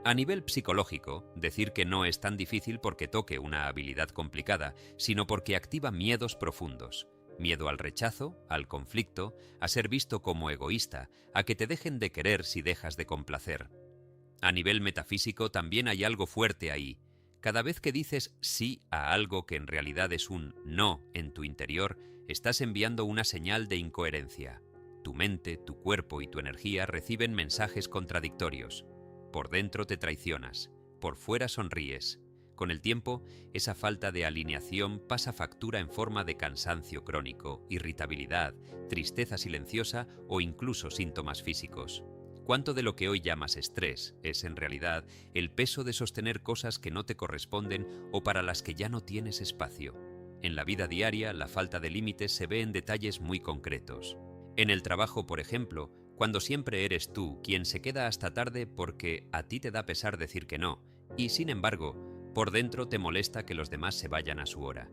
A nivel psicológico, decir que no es tan difícil porque toque una habilidad complicada, sino porque activa miedos profundos. Miedo al rechazo, al conflicto, a ser visto como egoísta, a que te dejen de querer si dejas de complacer. A nivel metafísico también hay algo fuerte ahí. Cada vez que dices sí a algo que en realidad es un no en tu interior, estás enviando una señal de incoherencia. Tu mente, tu cuerpo y tu energía reciben mensajes contradictorios. Por dentro te traicionas, por fuera sonríes. Con el tiempo, esa falta de alineación pasa factura en forma de cansancio crónico, irritabilidad, tristeza silenciosa o incluso síntomas físicos. ¿Cuánto de lo que hoy llamas estrés es en realidad el peso de sostener cosas que no te corresponden o para las que ya no tienes espacio? En la vida diaria, la falta de límites se ve en detalles muy concretos. En el trabajo, por ejemplo, cuando siempre eres tú quien se queda hasta tarde porque a ti te da pesar decir que no, y sin embargo, por dentro te molesta que los demás se vayan a su hora.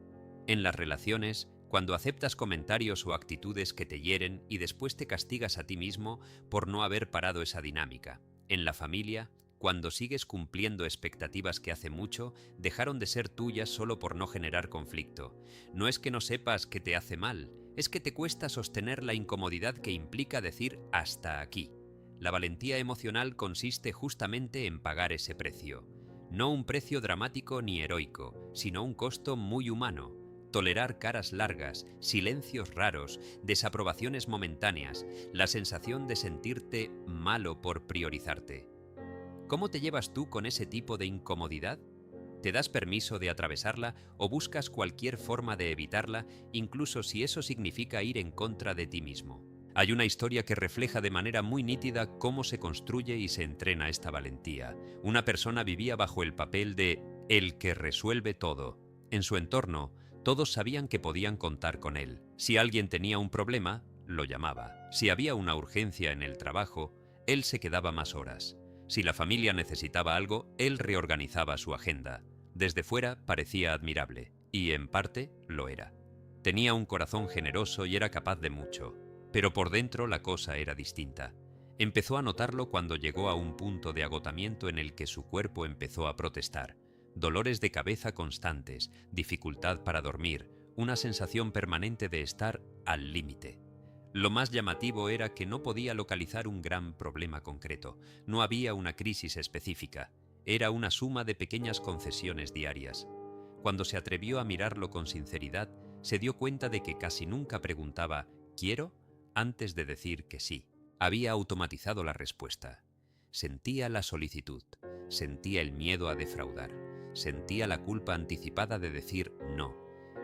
En las relaciones, cuando aceptas comentarios o actitudes que te hieren y después te castigas a ti mismo por no haber parado esa dinámica. En la familia, cuando sigues cumpliendo expectativas que hace mucho dejaron de ser tuyas solo por no generar conflicto. No es que no sepas que te hace mal, es que te cuesta sostener la incomodidad que implica decir hasta aquí. La valentía emocional consiste justamente en pagar ese precio. No un precio dramático ni heroico, sino un costo muy humano. Tolerar caras largas, silencios raros, desaprobaciones momentáneas, la sensación de sentirte malo por priorizarte. ¿Cómo te llevas tú con ese tipo de incomodidad? ¿Te das permiso de atravesarla o buscas cualquier forma de evitarla, incluso si eso significa ir en contra de ti mismo? Hay una historia que refleja de manera muy nítida cómo se construye y se entrena esta valentía. Una persona vivía bajo el papel de el que resuelve todo. En su entorno, todos sabían que podían contar con él. Si alguien tenía un problema, lo llamaba. Si había una urgencia en el trabajo, él se quedaba más horas. Si la familia necesitaba algo, él reorganizaba su agenda. Desde fuera parecía admirable, y en parte lo era. Tenía un corazón generoso y era capaz de mucho. Pero por dentro la cosa era distinta. Empezó a notarlo cuando llegó a un punto de agotamiento en el que su cuerpo empezó a protestar. Dolores de cabeza constantes, dificultad para dormir, una sensación permanente de estar al límite. Lo más llamativo era que no podía localizar un gran problema concreto. No había una crisis específica. Era una suma de pequeñas concesiones diarias. Cuando se atrevió a mirarlo con sinceridad, se dio cuenta de que casi nunca preguntaba ¿quiero? Antes de decir que sí. Había automatizado la respuesta. Sentía la solicitud, sentía el miedo a defraudar, sentía la culpa anticipada de decir no,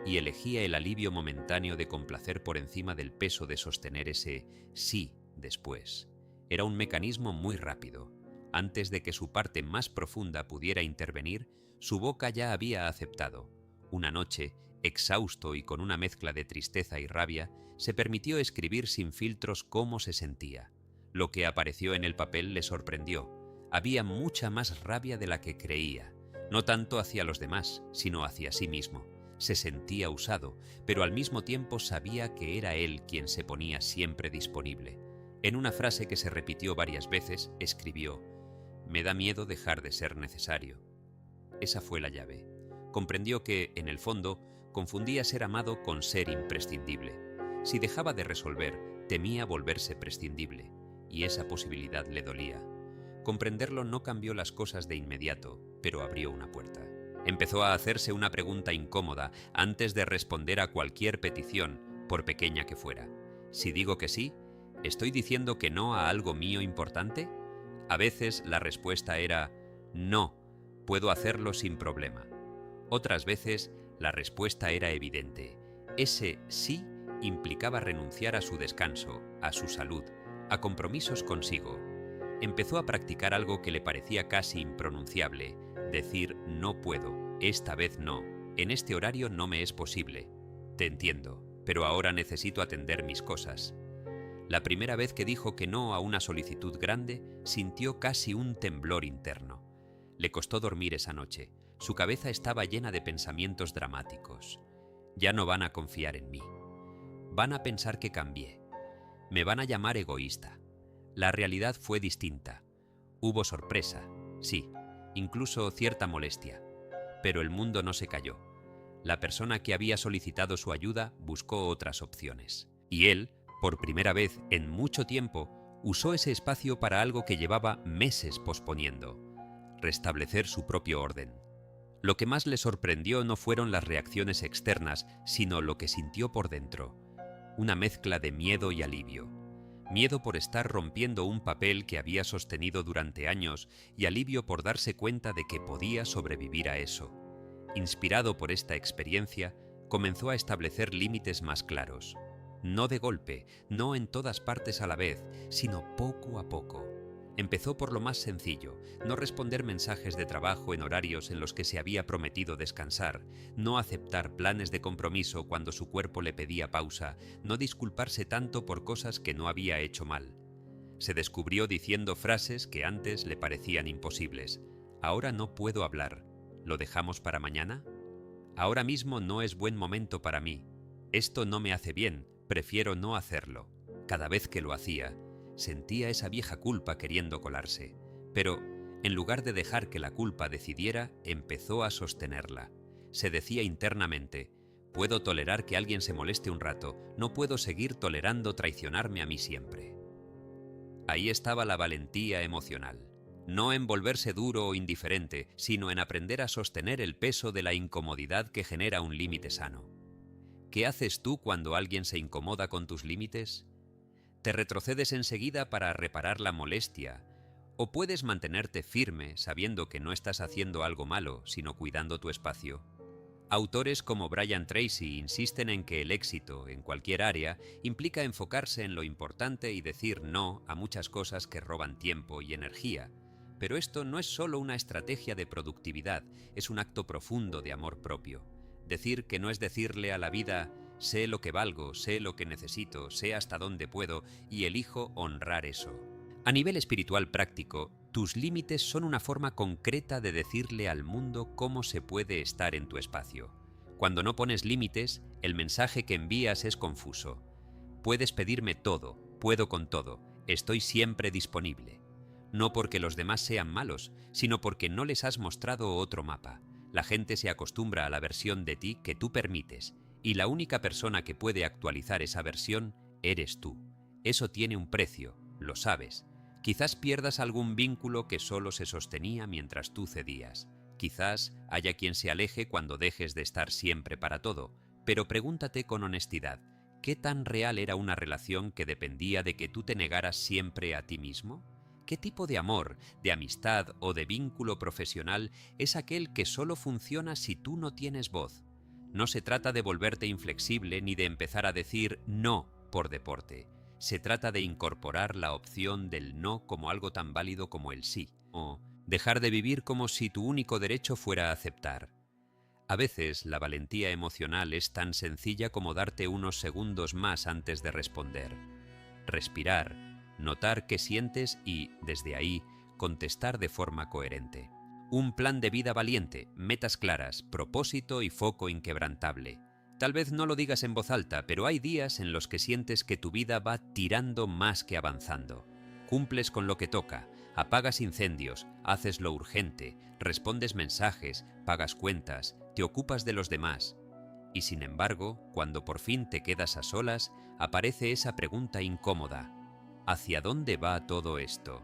y elegía el alivio momentáneo de complacer por encima del peso de sostener ese sí después. Era un mecanismo muy rápido. Antes de que su parte más profunda pudiera intervenir, su boca ya había aceptado. Una noche, exhausto y con una mezcla de tristeza y rabia, se permitió escribir sin filtros cómo se sentía. Lo que apareció en el papel le sorprendió. Había mucha más rabia de la que creía, no tanto hacia los demás, sino hacia sí mismo. Se sentía usado, pero al mismo tiempo sabía que era él quien se ponía siempre disponible. En una frase que se repitió varias veces, escribió: «Me da miedo dejar de ser necesario». Esa fue la llave. Comprendió que, en el fondo, confundía ser amado con ser imprescindible. Si dejaba de resolver, temía volverse prescindible, y esa posibilidad le dolía. Comprenderlo no cambió las cosas de inmediato, pero abrió una puerta. Empezó a hacerse una pregunta incómoda antes de responder a cualquier petición, por pequeña que fuera. Si digo que sí, ¿estoy diciendo que no a algo mío importante? A veces la respuesta era no, puedo hacerlo sin problema. Otras veces la respuesta era evidente. Ese sí implicaba renunciar a su descanso, a su salud, a compromisos consigo. Empezó a practicar algo que le parecía casi impronunciable: decir no puedo, esta vez no, en este horario no me es posible. Te entiendo, pero ahora necesito atender mis cosas. La primera vez que dijo que no a una solicitud grande, sintió casi un temblor interno. Le costó dormir esa noche. Su cabeza estaba llena de pensamientos dramáticos. Ya no van a confiar en mí. Van a pensar que cambié. Me van a llamar egoísta. La realidad fue distinta. Hubo sorpresa, sí, incluso cierta molestia. Pero el mundo no se cayó. La persona que había solicitado su ayuda buscó otras opciones. Y él, por primera vez en mucho tiempo, usó ese espacio para algo que llevaba meses posponiendo: restablecer su propio orden. Lo que más le sorprendió no fueron las reacciones externas, sino lo que sintió por dentro. Una mezcla de miedo y alivio. Miedo por estar rompiendo un papel que había sostenido durante años y alivio por darse cuenta de que podía sobrevivir a eso. Inspirado por esta experiencia, comenzó a establecer límites más claros. No de golpe, no en todas partes a la vez, sino poco a poco. Empezó por lo más sencillo: no responder mensajes de trabajo en horarios en los que se había prometido descansar, no aceptar planes de compromiso cuando su cuerpo le pedía pausa, no disculparse tanto por cosas que no había hecho mal. Se descubrió diciendo frases que antes le parecían imposibles. Ahora no puedo hablar. ¿Lo dejamos para mañana? Ahora mismo no es buen momento para mí. Esto no me hace bien, prefiero no hacerlo. Cada vez que lo hacía, sentía esa vieja culpa queriendo colarse, pero en lugar de dejar que la culpa decidiera, empezó a sostenerla. Se decía internamente: puedo tolerar que alguien se moleste un rato, no puedo seguir tolerando traicionarme a mí siempre. Ahí estaba la valentía emocional. No en volverse duro o indiferente, sino en aprender a sostener el peso de la incomodidad que genera un límite sano. ¿Qué haces tú cuando alguien se incomoda con tus límites? ¿Te retrocedes enseguida para reparar la molestia? ¿O puedes mantenerte firme sabiendo que no estás haciendo algo malo, sino cuidando tu espacio? Autores como Brian Tracy insisten en que el éxito, en cualquier área, implica enfocarse en lo importante y decir no a muchas cosas que roban tiempo y energía. Pero esto no es solo una estrategia de productividad, es un acto profundo de amor propio. Decir que no es decirle a la vida: sé lo que valgo, sé lo que necesito, sé hasta dónde puedo y elijo honrar eso. A nivel espiritual práctico, tus límites son una forma concreta de decirle al mundo cómo se puede estar en tu espacio. Cuando no pones límites, el mensaje que envías es confuso. Puedes pedirme todo, puedo con todo, estoy siempre disponible. No porque los demás sean malos, sino porque no les has mostrado otro mapa. La gente se acostumbra a la versión de ti que tú permites, y la única persona que puede actualizar esa versión eres tú. Eso tiene un precio, lo sabes. Quizás pierdas algún vínculo que solo se sostenía mientras tú cedías. Quizás haya quien se aleje cuando dejes de estar siempre para todo, pero pregúntate con honestidad: ¿qué tan real era una relación que dependía de que tú te negaras siempre a ti mismo? ¿Qué tipo de amor, de amistad o de vínculo profesional es aquel que solo funciona si tú no tienes voz? No se trata de volverte inflexible ni de empezar a decir no por deporte. Se trata de incorporar la opción del no como algo tan válido como el sí, o dejar de vivir como si tu único derecho fuera aceptar. A veces la valentía emocional es tan sencilla como darte unos segundos más antes de responder. Respirar, notar qué sientes y, desde ahí, contestar de forma coherente. Un plan de vida valiente, metas claras, propósito y foco inquebrantable. Tal vez no lo digas en voz alta, pero hay días en los que sientes que tu vida va tirando más que avanzando. Cumples con lo que toca, apagas incendios, haces lo urgente, respondes mensajes, pagas cuentas, te ocupas de los demás. Y sin embargo, cuando por fin te quedas a solas, aparece esa pregunta incómoda. ¿Hacia dónde va todo esto?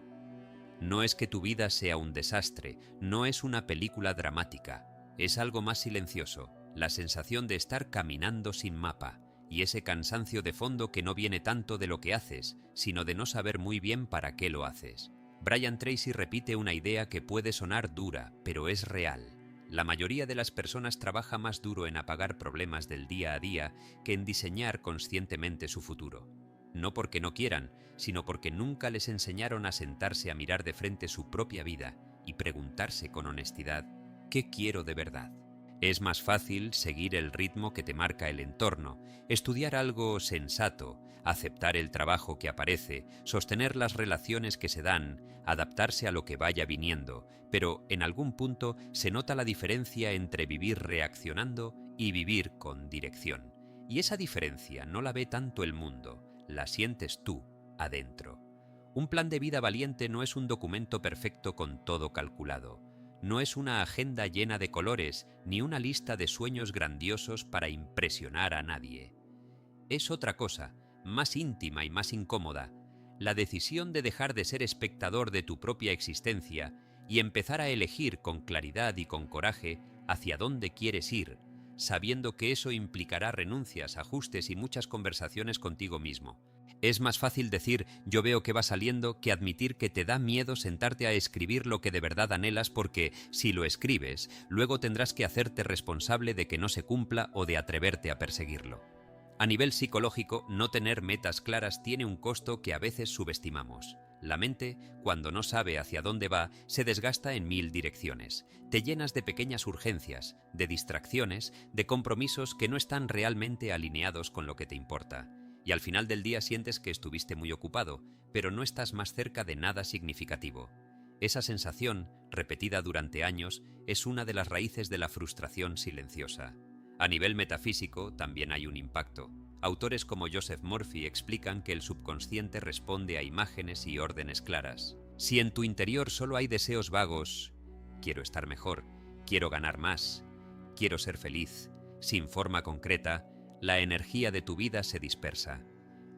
No es que tu vida sea un desastre, no es una película dramática, es algo más silencioso, la sensación de estar caminando sin mapa, y ese cansancio de fondo que no viene tanto de lo que haces, sino de no saber muy bien para qué lo haces. Brian Tracy repite una idea que puede sonar dura, pero es real. La mayoría de las personas trabaja más duro en apagar problemas del día a día que en diseñar conscientemente su futuro. No porque no quieran, sino porque nunca les enseñaron a sentarse a mirar de frente su propia vida y preguntarse con honestidad, ¿qué quiero de verdad? Es más fácil seguir el ritmo que te marca el entorno, estudiar algo sensato, aceptar el trabajo que aparece, sostener las relaciones que se dan, adaptarse a lo que vaya viniendo, pero en algún punto se nota la diferencia entre vivir reaccionando y vivir con dirección. Y esa diferencia no la ve tanto el mundo, la sientes tú, adentro. Un plan de vida valiente no es un documento perfecto con todo calculado. No es una agenda llena de colores ni una lista de sueños grandiosos para impresionar a nadie. Es otra cosa, más íntima y más incómoda, la decisión de dejar de ser espectador de tu propia existencia y empezar a elegir con claridad y con coraje hacia dónde quieres ir, sabiendo que eso implicará renuncias, ajustes y muchas conversaciones contigo mismo. Es más fácil decir yo veo que va saliendo que admitir que te da miedo sentarte a escribir lo que de verdad anhelas porque, si lo escribes, luego tendrás que hacerte responsable de que no se cumpla o de atreverte a perseguirlo. A nivel psicológico, no tener metas claras tiene un costo que a veces subestimamos. La mente, cuando no sabe hacia dónde va, se desgasta en 1000 direcciones. Te llenas de pequeñas urgencias, de distracciones, de compromisos que no están realmente alineados con lo que te importa. Y al final del día sientes que estuviste muy ocupado, pero no estás más cerca de nada significativo. Esa sensación, repetida durante años, es una de las raíces de la frustración silenciosa. A nivel metafísico también hay un impacto. Autores como Joseph Murphy explican que el subconsciente responde a imágenes y órdenes claras. Si en tu interior solo hay deseos vagos, quiero estar mejor, quiero ganar más, quiero ser feliz, sin forma concreta, la energía de tu vida se dispersa.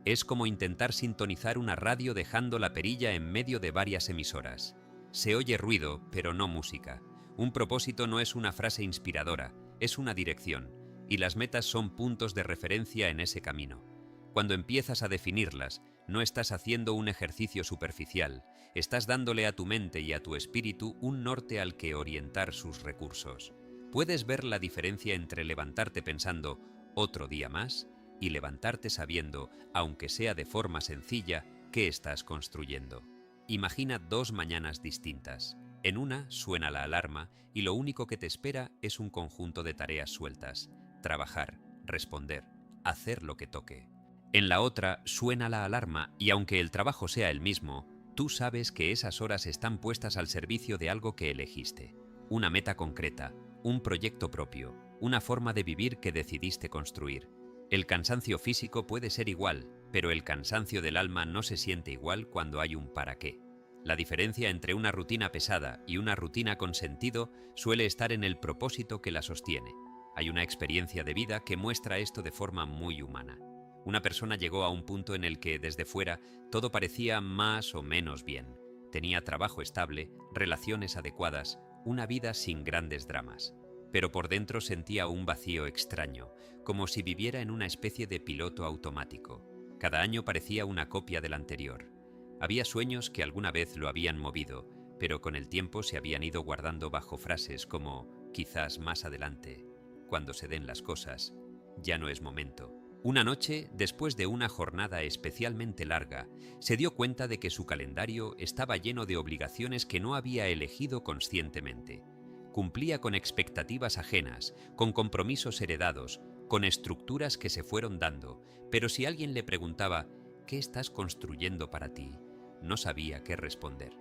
Es como intentar sintonizar una radio dejando la perilla en medio de varias emisoras. Se oye ruido, pero no música. Un propósito no es una frase inspiradora, es una dirección, y las metas son puntos de referencia en ese camino. Cuando empiezas a definirlas, no estás haciendo un ejercicio superficial, estás dándole a tu mente y a tu espíritu un norte al que orientar sus recursos. Puedes ver la diferencia entre levantarte pensando otro día más y levantarte sabiendo, aunque sea de forma sencilla, qué estás construyendo. Imagina 2 mañanas distintas. En una suena la alarma y lo único que te espera es un conjunto de tareas sueltas. Trabajar, responder, hacer lo que toque. En la otra suena la alarma y aunque el trabajo sea el mismo, tú sabes que esas horas están puestas al servicio de algo que elegiste. Una meta concreta, un proyecto propio, una forma de vivir que decidiste construir. El cansancio físico puede ser igual, pero el cansancio del alma no se siente igual cuando hay un para qué. La diferencia entre una rutina pesada y una rutina con sentido suele estar en el propósito que la sostiene. Hay una experiencia de vida que muestra esto de forma muy humana. Una persona llegó a un punto en el que, desde fuera, todo parecía más o menos bien. Tenía trabajo estable, relaciones adecuadas, una vida sin grandes dramas. Pero por dentro sentía un vacío extraño, como si viviera en una especie de piloto automático. Cada año parecía una copia del anterior. Había sueños que alguna vez lo habían movido, pero con el tiempo se habían ido guardando bajo frases como quizás más adelante, cuando se den las cosas, ya no es momento. Una noche, después de una jornada especialmente larga, se dio cuenta de que su calendario estaba lleno de obligaciones que no había elegido conscientemente. Cumplía con expectativas ajenas, con compromisos heredados, con estructuras que se fueron dando, pero si alguien le preguntaba ¿qué estás construyendo para ti?, no sabía qué responder.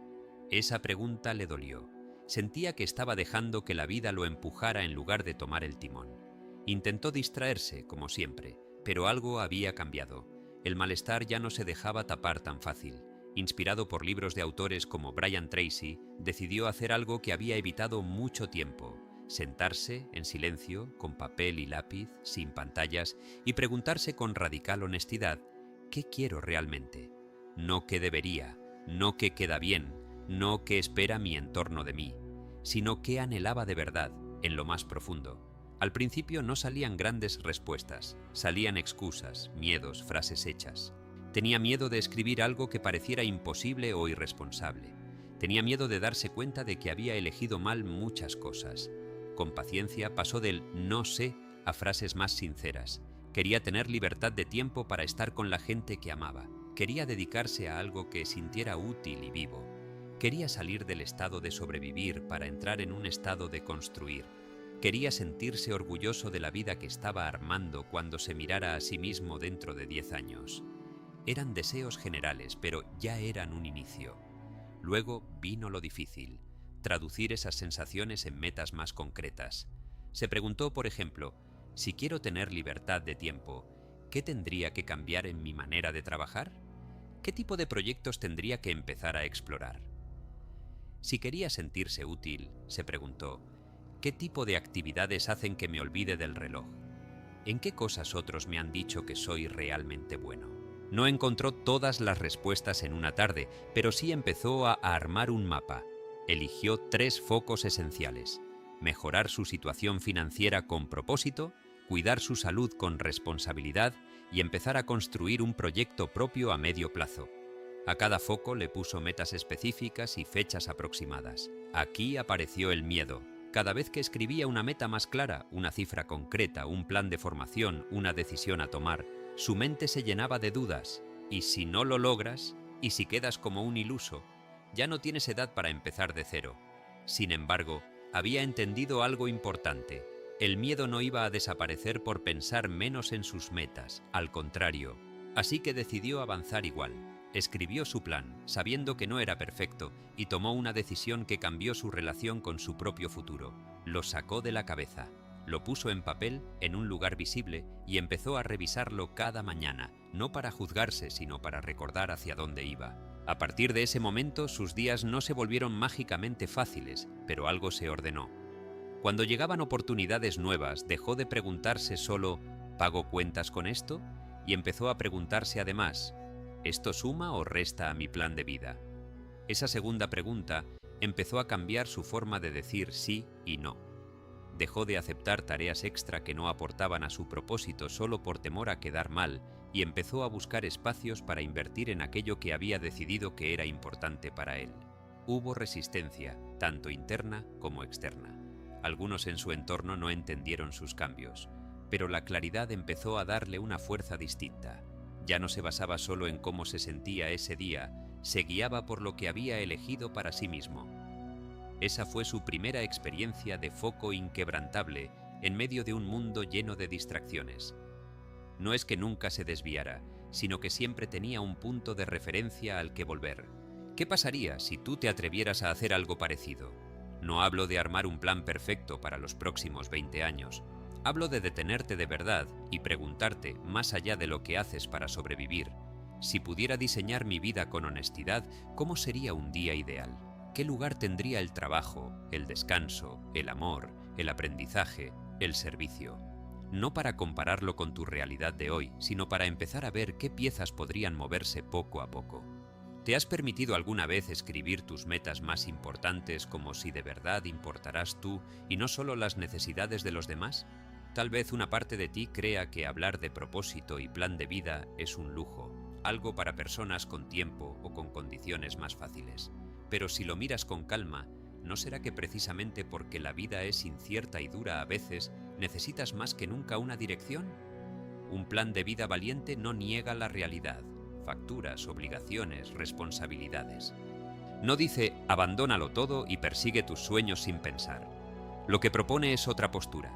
Esa pregunta le dolió. Sentía que estaba dejando que la vida lo empujara en lugar de tomar el timón. Intentó distraerse, como siempre, pero algo había cambiado. El malestar ya no se dejaba tapar tan fácil. Inspirado por libros de autores como Brian Tracy, decidió hacer algo que había evitado mucho tiempo: sentarse en silencio, con papel y lápiz, sin pantallas, y preguntarse con radical honestidad: ¿qué quiero realmente? No qué debería, no qué queda bien, no qué espera mi entorno de mí, sino qué anhelaba de verdad, en lo más profundo. Al principio no salían grandes respuestas, salían excusas, miedos, frases hechas. Tenía miedo de escribir algo que pareciera imposible o irresponsable. Tenía miedo de darse cuenta de que había elegido mal muchas cosas. Con paciencia pasó del "no sé" a frases más sinceras. Quería tener libertad de tiempo para estar con la gente que amaba. Quería dedicarse a algo que sintiera útil y vivo. Quería salir del estado de sobrevivir para entrar en un estado de construir. Quería sentirse orgulloso de la vida que estaba armando cuando se mirara a sí mismo dentro de 10 años. Eran deseos generales, pero ya eran un inicio. Luego vino lo difícil: traducir esas sensaciones en metas más concretas. Se preguntó, por ejemplo, si quiero tener libertad de tiempo, ¿qué tendría que cambiar en mi manera de trabajar? ¿Qué tipo de proyectos tendría que empezar a explorar? Si quería sentirse útil, se preguntó, ¿qué tipo de actividades hacen que me olvide del reloj? ¿En qué cosas otros me han dicho que soy realmente bueno? No encontró todas las respuestas en una tarde, pero sí empezó a armar un mapa. Eligió 3 focos esenciales: mejorar su situación financiera con propósito, cuidar su salud con responsabilidad y empezar a construir un proyecto propio a medio plazo. A cada foco le puso metas específicas y fechas aproximadas. Aquí apareció el miedo. Cada vez que escribía una meta más clara, una cifra concreta, un plan de formación, una decisión a tomar, su mente se llenaba de dudas. ¿Y si no lo logras? ¿Y si quedas como un iluso? Ya no tienes edad para empezar de cero. Sin embargo, había entendido algo importante: el miedo no iba a desaparecer por pensar menos en sus metas, al contrario. Así que decidió avanzar igual. Escribió su plan, sabiendo que no era perfecto, y tomó una decisión que cambió su relación con su propio futuro. Lo sacó de la cabeza, lo puso en papel, en un lugar visible, y empezó a revisarlo cada mañana, no para juzgarse, sino para recordar hacia dónde iba. A partir de ese momento, sus días no se volvieron mágicamente fáciles, pero algo se ordenó. Cuando llegaban oportunidades nuevas, dejó de preguntarse solo ¿pago cuentas con esto? Y empezó a preguntarse además: ¿esto suma o resta a mi plan de vida? Esa segunda pregunta empezó a cambiar su forma de decir sí y no. Dejó de aceptar tareas extra que no aportaban a su propósito solo por temor a quedar mal, y empezó a buscar espacios para invertir en aquello que había decidido que era importante para él. Hubo resistencia, tanto interna como externa. Algunos en su entorno no entendieron sus cambios, pero la claridad empezó a darle una fuerza distinta. Ya no se basaba solo en cómo se sentía ese día, se guiaba por lo que había elegido para sí mismo. Esa fue su primera experiencia de foco inquebrantable en medio de un mundo lleno de distracciones. No es que nunca se desviara, sino que siempre tenía un punto de referencia al que volver. ¿Qué pasaría si tú te atrevieras a hacer algo parecido? No hablo de armar un plan perfecto para los próximos 20 años. Hablo de detenerte de verdad y preguntarte, más allá de lo que haces para sobrevivir: si pudiera diseñar mi vida con honestidad, ¿cómo sería un día ideal? ¿Qué lugar tendría el trabajo, el descanso, el amor, el aprendizaje, el servicio? No para compararlo con tu realidad de hoy, sino para empezar a ver qué piezas podrían moverse poco a poco. ¿Te has permitido alguna vez escribir tus metas más importantes como si de verdad importarás tú y no solo las necesidades de los demás? Tal vez una parte de ti crea que hablar de propósito y plan de vida es un lujo, algo para personas con tiempo o con condiciones más fáciles. Pero si lo miras con calma, ¿no será que precisamente porque la vida es incierta y dura a veces, necesitas más que nunca una dirección? Un plan de vida valiente no niega la realidad, facturas, obligaciones, responsabilidades. No dice abandónalo todo y persigue tus sueños sin pensar. Lo que propone es otra postura: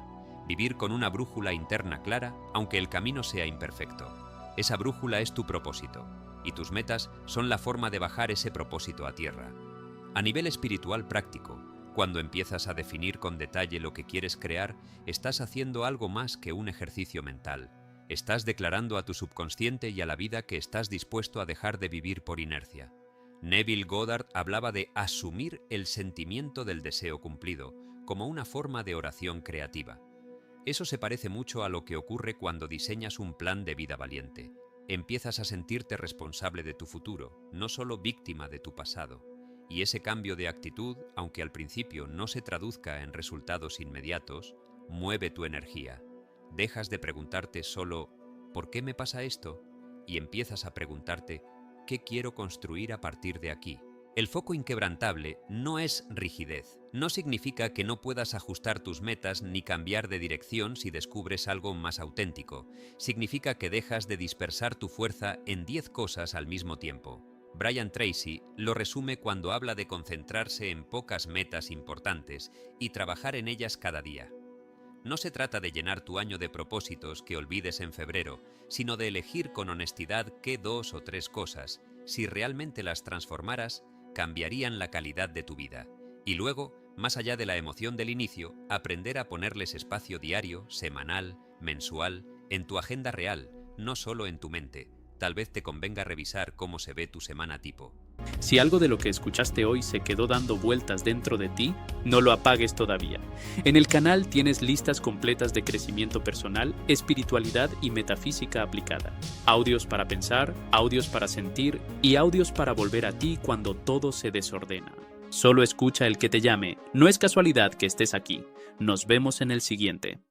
vivir con una brújula interna clara, aunque el camino sea imperfecto. Esa brújula es tu propósito, y tus metas son la forma de bajar ese propósito a tierra. A nivel espiritual práctico, Cuando empiezas a definir con detalle lo que quieres crear, estás haciendo algo más que un ejercicio mental. Estás declarando a tu subconsciente y a la vida que estás dispuesto a dejar de vivir por inercia. Neville Goddard hablaba de asumir el sentimiento del deseo cumplido, como una forma de oración creativa. Eso se parece mucho a lo que ocurre cuando diseñas un plan de vida valiente. Empiezas a sentirte responsable de tu futuro, no solo víctima de tu pasado. Y ese cambio de actitud, aunque al principio no se traduzca en resultados inmediatos, mueve tu energía. Dejas de preguntarte solo ¿por qué me pasa esto? Y empiezas a preguntarte ¿qué quiero construir a partir de aquí? El foco inquebrantable no es rigidez. No significa que no puedas ajustar tus metas ni cambiar de dirección si descubres algo más auténtico. Significa que dejas de dispersar tu fuerza en 10 cosas al mismo tiempo. Brian Tracy lo resume cuando habla de concentrarse en pocas metas importantes y trabajar en ellas cada día. No se trata de llenar tu año de propósitos que olvides en febrero, sino de elegir con honestidad qué 2 o 3 cosas, si realmente las transformaras, cambiarían la calidad de tu vida. Y luego, más allá de la emoción del inicio, aprender a ponerles espacio diario, semanal, mensual, en tu agenda real, no solo en tu mente. Tal vez te convenga revisar cómo se ve tu semana tipo. Si algo de lo que escuchaste hoy se quedó dando vueltas dentro de ti, no lo apagues todavía. En el canal tienes listas completas de crecimiento personal, espiritualidad y metafísica aplicada. Audios para pensar, audios para sentir y audios para volver a ti cuando todo se desordena. Solo escucha el que te llame. No es casualidad que estés aquí. Nos vemos en el siguiente.